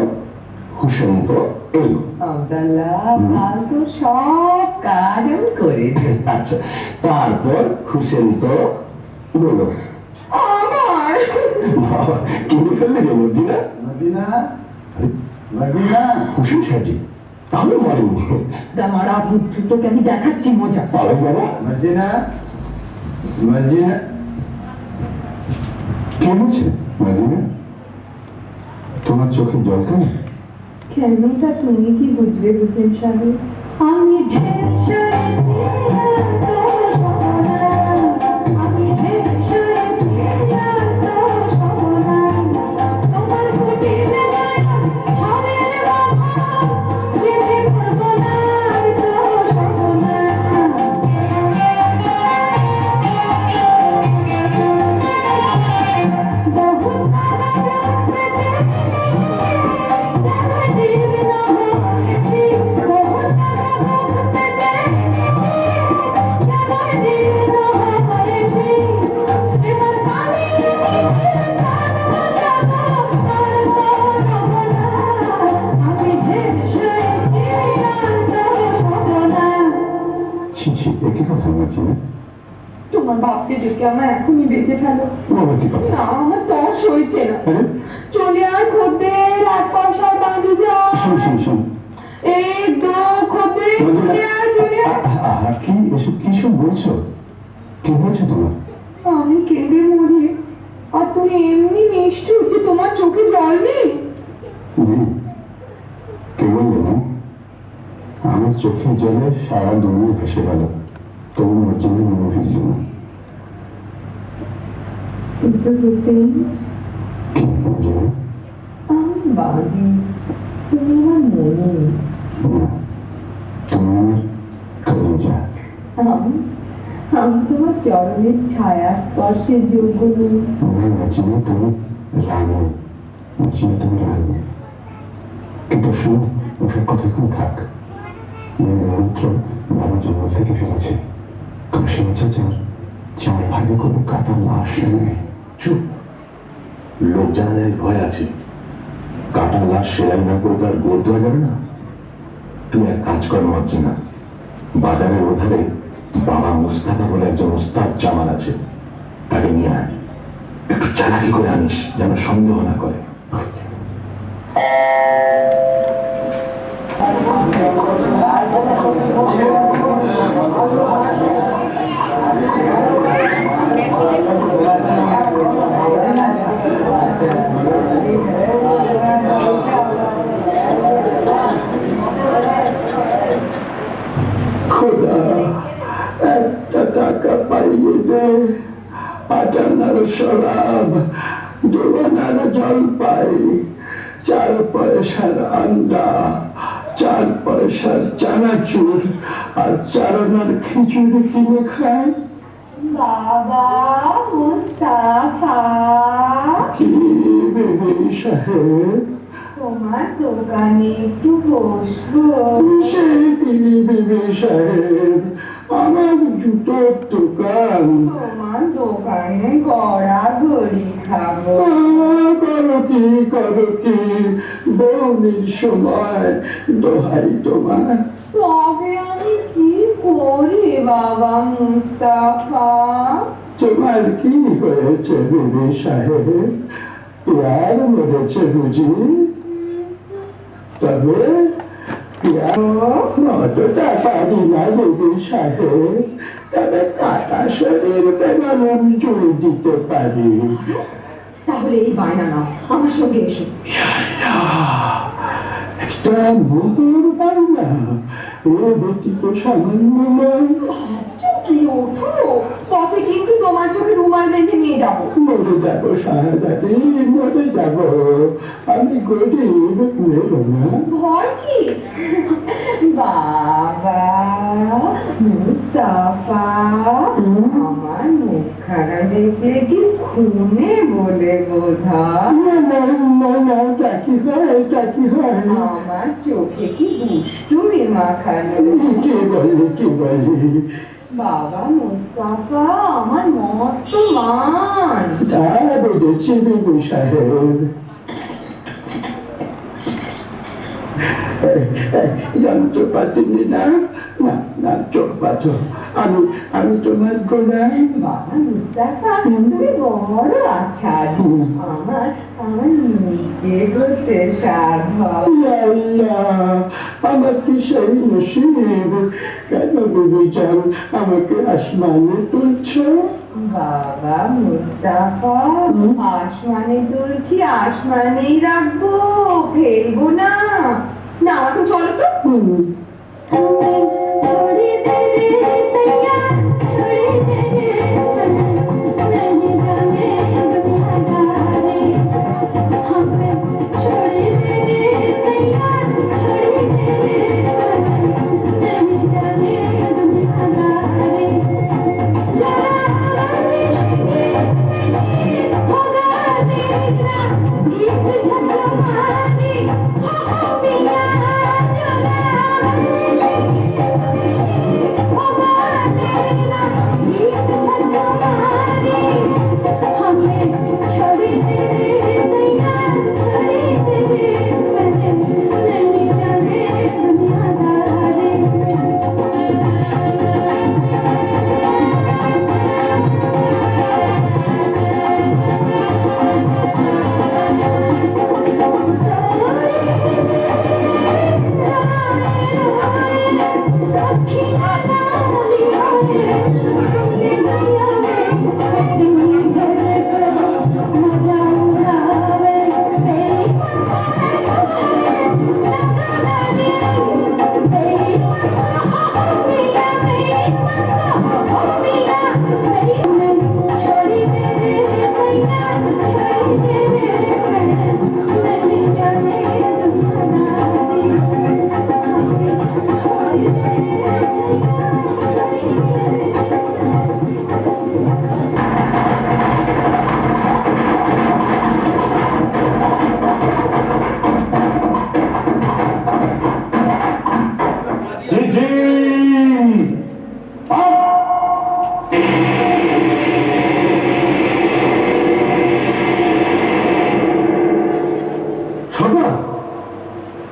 F: হুসেন তো এলো।
A: আবদাল্লাহ, কাল তো সব কাজ আমি করে দেব।
F: আচ্ছা, তারপর হুসেন তো বলো
A: আমার
F: কিনে ফেললে যে মর্জিনা?
C: মদিনা মদিনা
F: হুসেন সাহেবজি তাহলে মরেনি।
A: আমার পুত্র তোকে আমি দেখাচ্ছি মজা।
F: পালন বাবা,
C: মদিনা মদিনা
F: কে বলছে? মর্জিনা, তোমার চোখে জল কেন?
A: কেন তা তুমি কি বুঝবে হোসেন সাহেব? আমি তোমার বাপকে ডেকে আমার এখনই বেঁচে ফেলো। না, আমার তর্স হয়েছে না। চলে আয় খদ্দের, এক পয়সা বাঁধে যা। এই দো খদ্দের, চলে আয়, চলে আয়।
F: কি এসব কি সব বলছো? কি হয়েছে তোমার?
A: আমি কেঁদে মরি আর তুমি এমনি নিষ্ঠুর যে তোমার চোখে জল নেই।
F: কে বললো না? আমার চোখে জলে সারা দুনিয়া ভেসে গেল, তবু মর্জিনা মনে ভিজল না।
A: কিন্তু হোসেন,
F: কি মর্জিনা?
A: আমি বাদি, তুমি আমার মনে।
F: তুমি আমার কলিজা।
A: আমি তোমার চরণের ছায়া স্পর্শের যোগ্য নই।
F: মর্জিনা তুমি রানী, মর্জিনা তুমি রানী। কিন্তু শোনো, ওসব কথা এখন থাক। মন্ত্র বাবা জঙ্গল থেকে ফিরেছে, কাশিম চাচার 4 ভাগে কোনো কাটা লাশ নেই।
E: চুপ, লোক জানালের ভয় আছে। কাটা লাশ সেলাই না করে তো আর গোল দেওয়া যাবে না। তুমি এক কাজ কর মর্জিনা, বাজারের ওধারে বাবা মুস্তাফা বলে একজন ওস্তাদ জামাল আছে, তাকে নিয়ে আয়। একটু চালাকি করে আনিস, যেন সন্দেহ না করে।
F: খোদা, একটা টাকা পাইয়ে দে, 8 আনার শরাব, 2 আনার জলপাই, 4 পয়সার আন্ডা, 4 পয়সার চানাচুর আর 4 আনার খিচুড়ি কিনে খায়।
A: বাবা মুস্তাফা,
D: বেবি সাহেব,
A: তোমার দোকানে একটু বসবো?
D: সেই তিনি বেবি সাহেব, আমার জুতোর দোকান।
A: তোমার দোকানে গড়াগড়ি খাবো।
D: করো কি বৌনির সময়, দোহাই তোমার।
A: তবে আমি কি করি বাবা মুস্তাফা?
D: তোমার কি হয়েছে বেবি সাহেব? প্যার মরেছে বুঝি? তবে অতটা পারি না বেবি সাহেব, তবে কাটা শরীর তেমন আমি জুড়ে দিতে পারি।
A: তাহলে এই বায়না নাও, আমার সঙ্গে এসো।
D: একটা মোহর পারি না, ও ব্যতীত সামান্য নয়।
A: চুপি ওঠো, পথে কিন্তু তোমার চোখে রুমাল বেঁধে নিয়ে যাবো।
D: মরে যাবো শাহজাদি, মরে যাবো। আমি গরিব, মেরো না।
A: ভয় কি? বাবা মুস্তাফা, আমার মুখখানা দেখলে কি খুনে বলে বোধহয়?
D: না, চাকি হয়, চাকি হয়।
A: আমার চোখে কি দুষ্টুমি মাখানো?
D: কি বলি?
A: বাবা মুস্তাফা আমার মস্ত মান।
D: তা বুঝেছি বেবি সাহেব। যন্ত্রপাতি না, না চোখ পাথর। আমি তোমার গোলাম।
A: বাবা মুস্তাফা তুমি বড় আচ্ছা, আমার নিকে করতে সাধব।
D: আমার কি সেই নসিব? কেন বেবি চান আমাকে আসমানে তুলছ?
A: বাবা মুস্তাফা আসমানে তুলছি, আসমানেই রাখবো, ফেলবো না। না আমাকে চলো তো।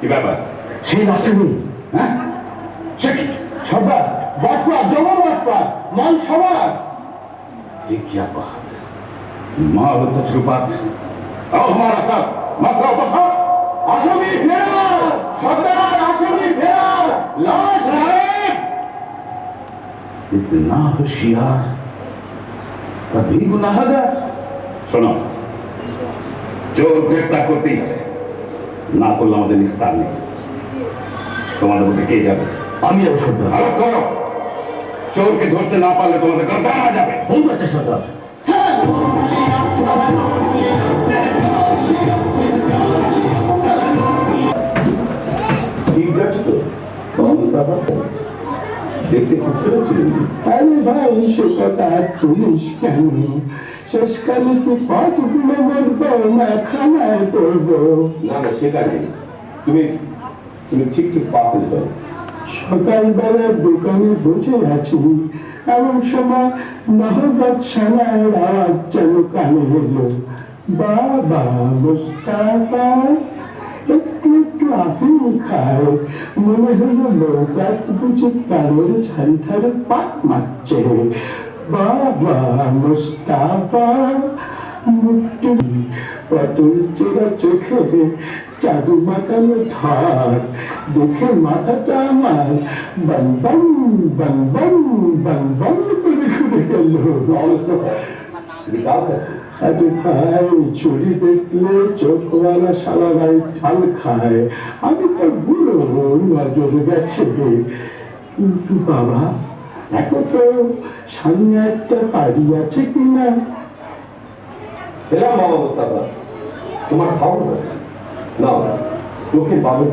G: কি ব্যাপার?
F: সেই লাশটা হ্যাঁ, সে কি সর্দার? বাটপা, জমা বাটপা, মান সবার।
G: क्या बात, माल तो छुपात। आओ हमारा साथ, मत रहो पथा।
F: আসামি ফেরার, সর্দার আসামি ফেরার, লাশ গায়েব।
G: इतना होशियार कभी गुनाहगार। শোনো, চোর গ্রেফতার করতেই হবে, না করলে আমাদের নিস্তার নেই। তোমাদের মধ্যে কে যাবে?
F: আমি আর সর্দার।
G: আলাপ করো, চোরকে ধরতে না পারলে তোমাদের গর্দান আ যাবে।
F: ঠিক আছে সর্দার। ঠিক আছে তো,
G: দেখতে খুব সুন্দর ছিলেন।
D: আরে ভাই সে কথা আর তুলিস কেন? শেষকালে তুই কতগুলো মরবো না খানায় করবো।
G: না না সেটা নেই, তুমি তুমি ঠিক ঠিক পা ফেলতে হবে।
D: সকালবেলা দোকানে বসে আছি, এমন সময় নহবত সানার আওয়াজ যেন কানে এলো। বাবা মুস্তাফা একটু একটু আফিম খায়, মনে হলো লোক আজ বুঝে কারোর ছাড়ি ধারে পাক মারছে। বাবা মুস্তাফা মুক্তি পটল চেরা চোখে চাদু মাতানো ধার দেখে মাথাটা আমার বন বন বন বন বন বন করে ঘুরে গেল। আরে ভাই ছুরি দেখলে চোখওয়ালা সারা ভাই ঠাল খায়, আমি তো বুড়ো নজর গেছে। কিন্তু বাবা দেখো তো সামনে একটা বাড়ি আছে কিনা।
G: এলাম বাবা মুস্তাফা, তোমার খাও না চোখে বাবু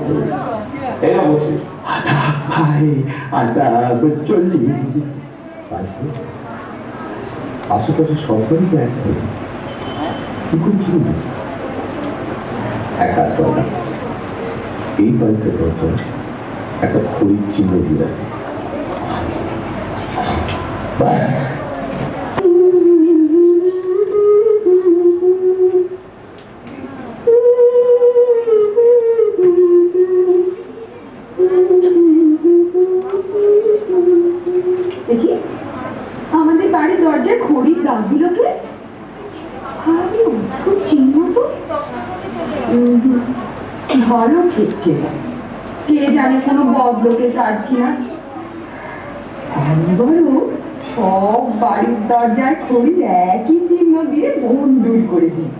G: এরা বসে।
D: আদাব ভাই আদাব, চলি।
G: আশেপাশে সরকারি ব্যাংক এক কাজ করো না, এই বাড়িতে প্রথম একটা খড়ির চিহ্ন দিয়ে রাখে। ব্যাস
A: দেখি আমাদের বাড়ির দরজায় খড়ির দাগ দিল কে? খুব চিহ্ন তো ভালো ঠিকছে না, কে জানে কোনো বদলোকের কাজ কিনা। বলো সব বাড়ির দরজায় খড়ির একই চিহ্ন দিয়ে বন্ধুর করে দিই।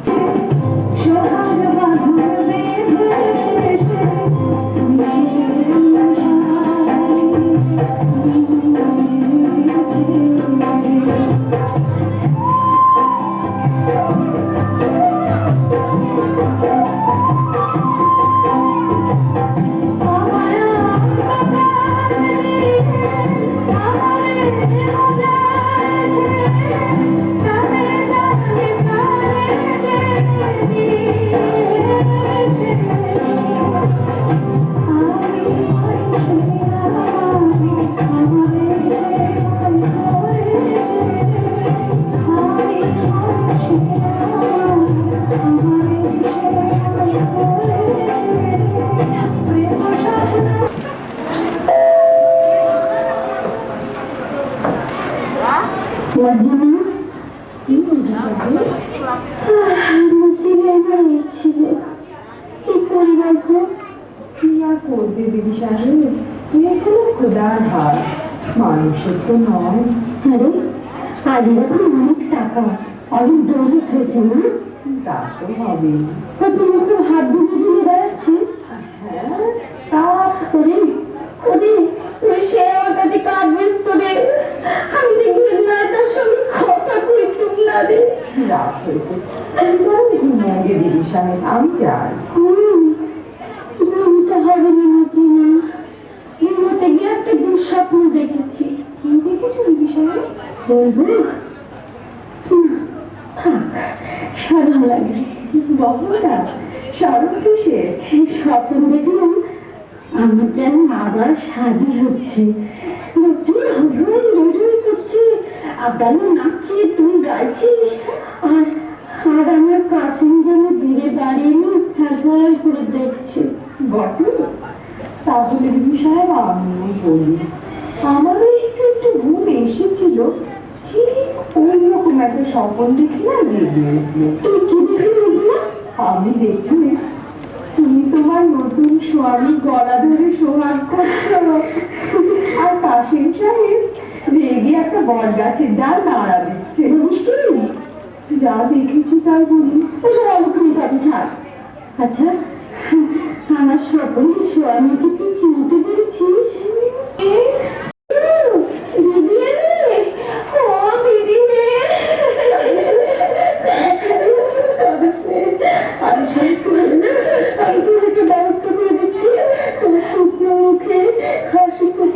A: মানুষের তো নয়। আরে আদিরা তো অনেক টাকা, অনেক দৌলত হয়েছে না? তা তো হবে। তুমি তো হাত ধুয়ে দিয়ে বেড়াচ্ছে। হ্যাঁ তা ওরে ওরে সে আমার কাছে কাজ ব্যস্ত রে, আমি দেখবেন না তার সঙ্গে কথা কইতুম না রে। রাত হয়েছে, ঘুমোগে দিদি সাহেব, আমি যাই। ঘুমটা হবে না চিনা, ঘুমোতে গিয়ে একটা দুঃস্বপ্ন দেখেছি। কি দেখেছো দিদি সাহেব? বলবো? সারম লাগছে। বাবুটা সারম কিসে? স্বপ্ন দেখলাম আমার যেন আবার শাদি হচ্ছে, লোকজন রোজই করছে, আব্বালু নাচছে, তুই গাইছিস, আর আর আমার কাসিম যেন দূরে দাঁড়িয়ে ফ্যাসফাস করে দেখছে। বটে? তাহলে দিদি সাহেব আমিও বলি, আমারও একটু একটু ঘুম এসেছিল, ঠিক ওই রকম একটা স্বপ্ন দেখলাম। তুই কি দেখলি? আমি দেখলি তুমি তোমার নতুন স্বামী গলা ধরে সোহাগ করছো, আর কাশিম সাহেব রেগে একটা বট গাছের ডাল নাড়া দিচ্ছে। যা দেখেছি তাই বলি। তুমি তাকে ছাড়। আচ্ছা আমার স্বপ্নের স্বামীকে তুই চিনতে পেরেছিস? ব্যবস্থা করে দিচ্ছি, তোমার শুকনো মুখে হাসি খুব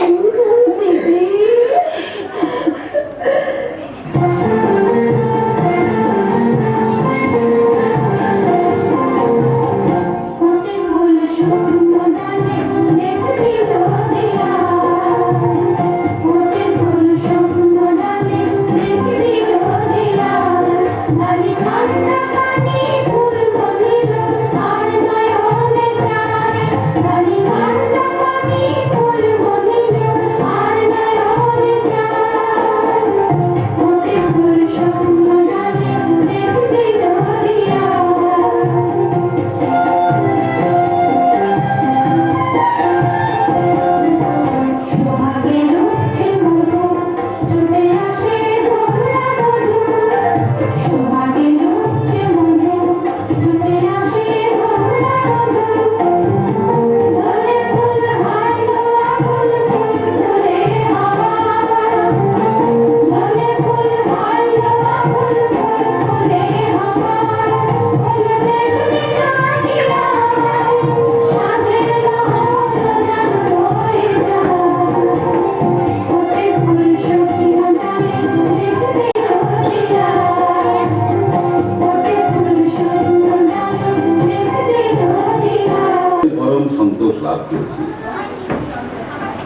G: লাভ করেছি।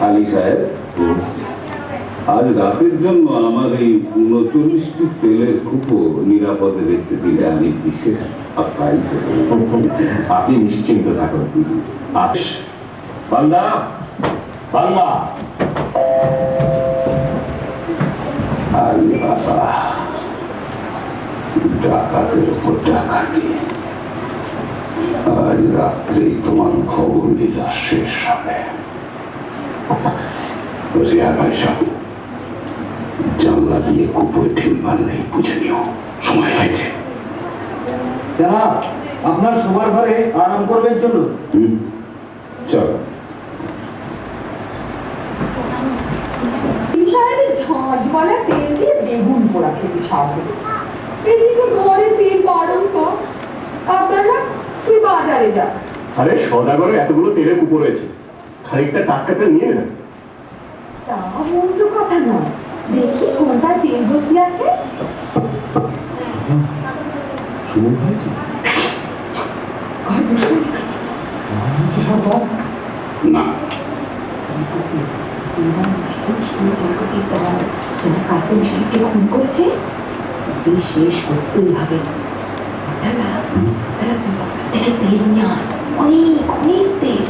G: আলী সাহেব, আজ রাতের জন্য আমার এই 39টি তেলের কুপো নিরাপদে রেখে দিলে আমি বিশেষ আপ্যায়িত হব।
E: আপনি নিশ্চিন্ত থাকুন।
G: বান্দা বান্দা, আলী বাবা, ডাকাতের উপর ডাকাতি। আজ রাত্রেই তোমার খবর লীলা শেষ হবে। বসিয়া ভাই সাহেব, জানলা দিয়ে কুপোয় ঢিল মারলেই বুঝে নিও সময় হয়েছে।
F: জনাব, আপনার শোবার ঘরে আরাম করবেন চলুন।
G: চলো।
A: ঝাঁঝওয়ালা তেল দিয়ে বেগুন পোড়া খেতে সাথে এদিকে ঘরে তেল বাড়ন তো আপনারা তুই বাজারে যা।
F: আরে সদাগরে এতগুলো তেলের কুপো রয়েছে, খানিকটা টাটকাটা নিয়ে না।
A: তা মন্দ কথা নয়, দেখি কোনটা তেল ভর্তি আছে।
F: শুনুন হয়েছে
G: না,
A: খুন করছে শেষ করতেই হবে। থেকে তেল নিয়ে আয়, অনেক অনেক তেল।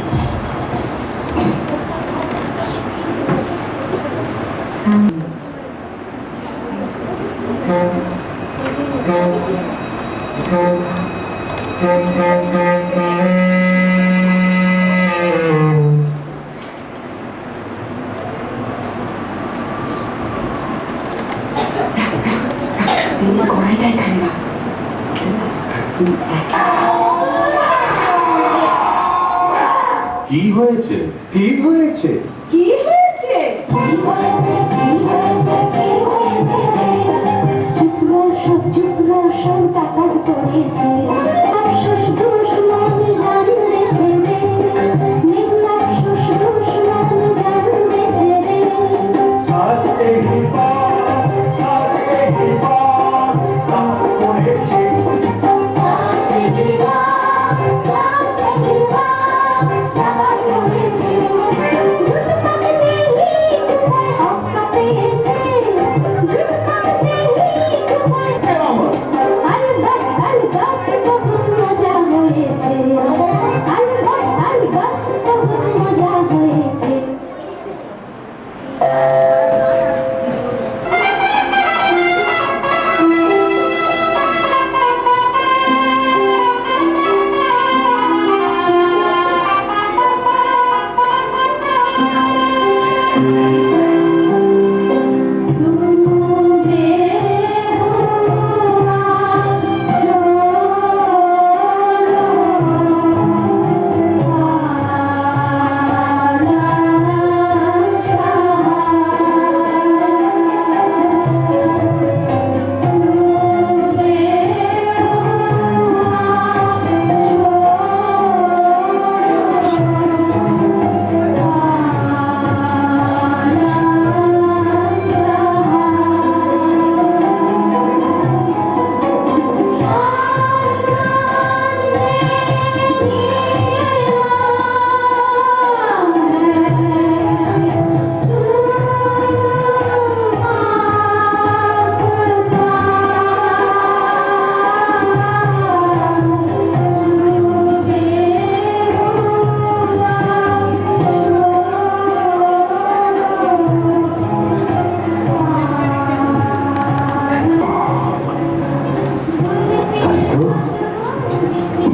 E: কি হয়েছে?
F: কি হয়েছে?
A: কি হয়েছে?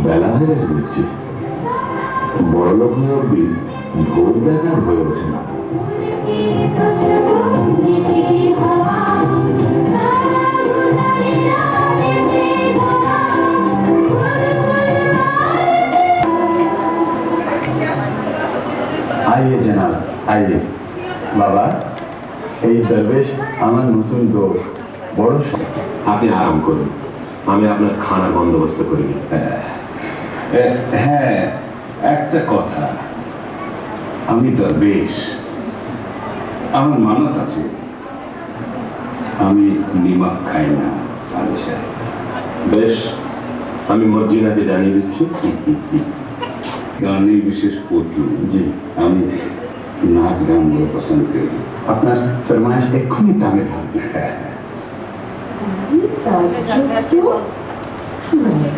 E: বেলা হয়ে গেছে দেখছি। বড় লোক হয়ে অব্দি ভোর দেখার হয়ে ওঠে না।
C: आइए जनाब, आइए। बाबा, এই দরবেশ আমার নতুন দোষ, বড়
E: আপনি আরাম করুন, আমি আপনার খানা বন্দোবস্ত করে দিই।
G: হ্যাঁ, একটা কথা, আমি দরবেশ, আমার মানত আছে, আমি নিমক খাই না। আলী সাহেব,
E: বেশ, আমি মর্জিনাকে জানিয়ে দিচ্ছি।
G: गाने विशेष पोटू
C: जी
G: हम नाच गान बड़ा पसंद करी
C: আপনার ফরমাইশ এক্ষুনি টানে ঢালবে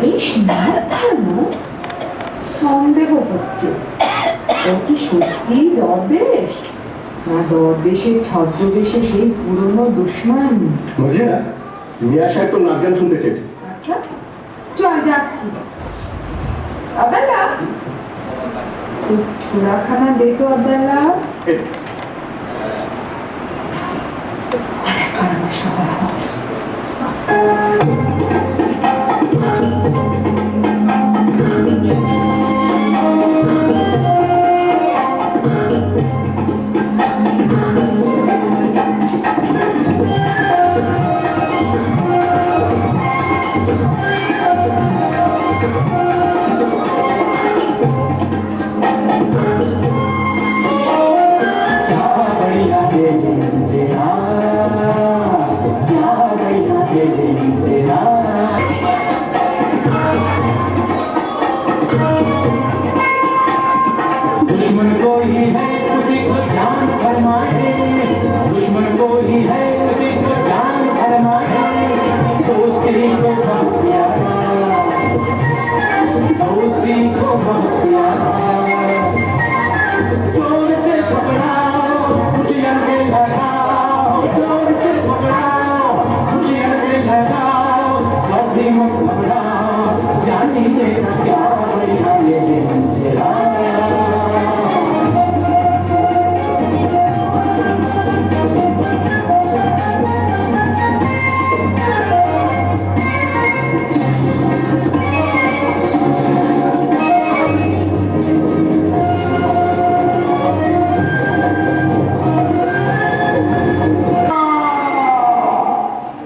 A: বেশ মাথানো সন্দেহ হচ্ছে ও কি সত্যি দরবেশ না দরবেশের ছদ্মবেশে সেই পুরনো দুশ্মন?
F: বুঝলি না মিয়া সাহেব তো নাচ গান শুনতে চেয়েছে।
A: আচ্ছা চল যাচ্ছি আদাল্লা ছোড়াখানা দেখো আদাল্লা
F: दुश्मन को ही है उसी को जान फरमाए दुश्मन को ही है उसी को जान फरमाए दोस्ती को बहुत प्यारा दोस्ती को बहुत प्यारा जोर से पकड़ाओ खुशियां से लगाओ जोर से पकड़ाओ खुशियां से लगाओ कभी मत घबराओ जानिए क्या बढ़िया ये दिन तेरा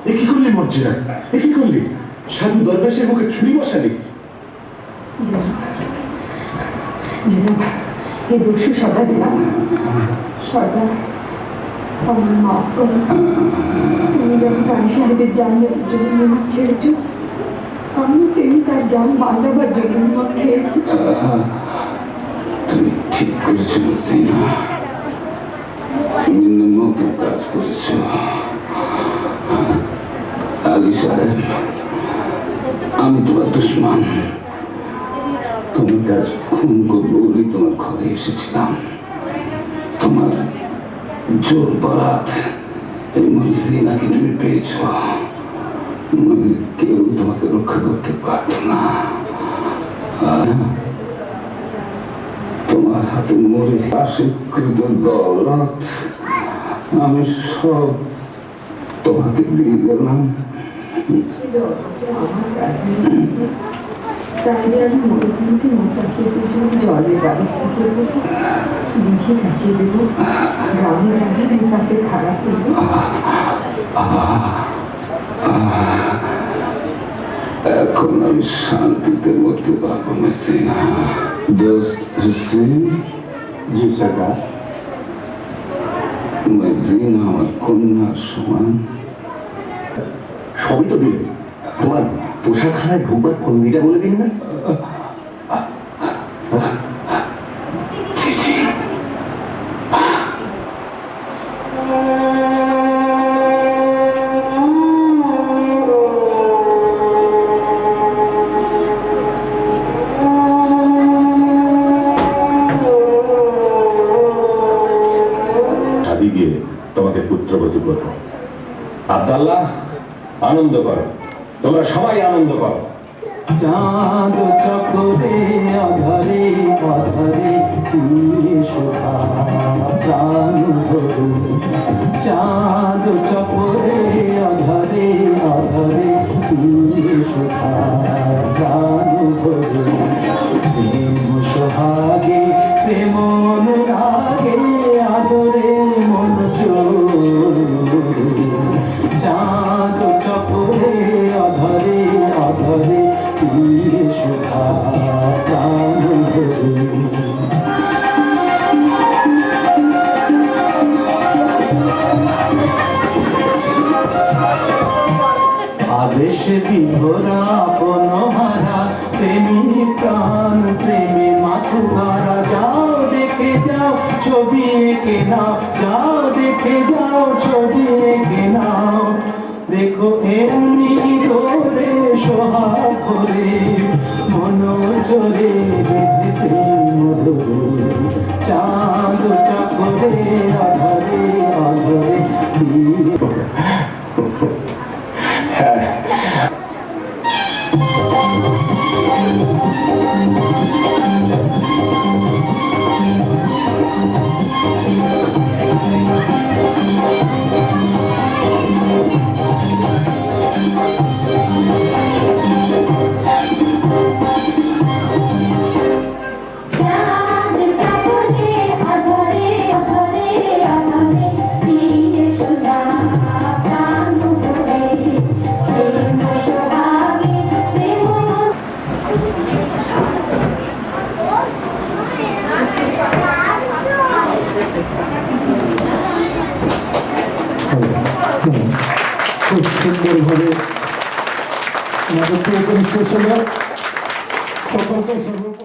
E: কি করলি মর্জিনা কি করলি সাধু দরবেশের মুখে ছুরি বসালি
A: জেনাবা এই দোষী সদা জেনাবা সদা আমার মাফ করো তুমি যখন রানী সাহেবের জানের জন্য নিমক ছেড়েছ আমি তেমনি তার জান বাঁচাবার জন্য নিমক খেয়েছি
G: তুমি ঠিক করেছো মর্জিনা তুমি নিমকের কাজ করেছো আলী সাহেব আমি তোমার দুশ্মন তুমি তার খুন করবো বলেই তোমার ঘরে এসেছিলাম তোমার জোর বরাত এই মর্জিনাকে তুমি পেয়েছ কেউ তোমাকে রক্ষা করতে পারত না তোমার হাতে মরে আশীকৃত দৌলত আমি সব তোমাকে দিয়ে গেলাম
A: তাহলে আমি মরুভূমিতে মুসাফিরদের জন্য জলের ব্যবস্থা করবো লিখে পাঠিয়ে দেবো গ্রামে যাকে মুসাফির খারাপ করবো
G: এখন আমি শান্তিতে মরতে পারবো না দোস্ত হুসেন
C: জি সরকার
G: মর্জিনা আমার কন্যার সমান
F: সবই তো দিন তোমার পোশাকখানায় ঢুকবার ফন্দিটা বলে দিন না
E: গিয়ে তোমাকে পুত্রবধূ করবো আব্দাল্লাহ আনন্দ করো তোমরা সবাই আনন্দ করো
F: চাঁদ চকরে আধারে আধারে প্রাণ ধরু চাঁদ চকরে আধারে আধারে প্রাণ ধরু প্রেম সোহাগে প্রেম রাগে আদরে মন চাঁদ চকরে আধারে আধারে সুধা প্রাণ ধরু আবেশ বিভোরা আপন হারা প্রেমী প্রাণ প্রেমে মাথা
H: तुम्हारा जाओ देखे जाओ ছবি এঁকে নাও যাও দেখে যাও ছবি এঁকে নাও দেখো এমনি ধরে সোহাগ করে মনোজরে বেঁচেছে মধুর চাঁদ চাকরে আধারে আধারে
A: চাঁদ চাকরে আধারে আধারে আধারে দিয়ে সোজা প্রাণ ভরে প্রেম সোহাগে প্রেম
D: খুব সুন্দরভাবে আমাদের শেষ হলো সকলকে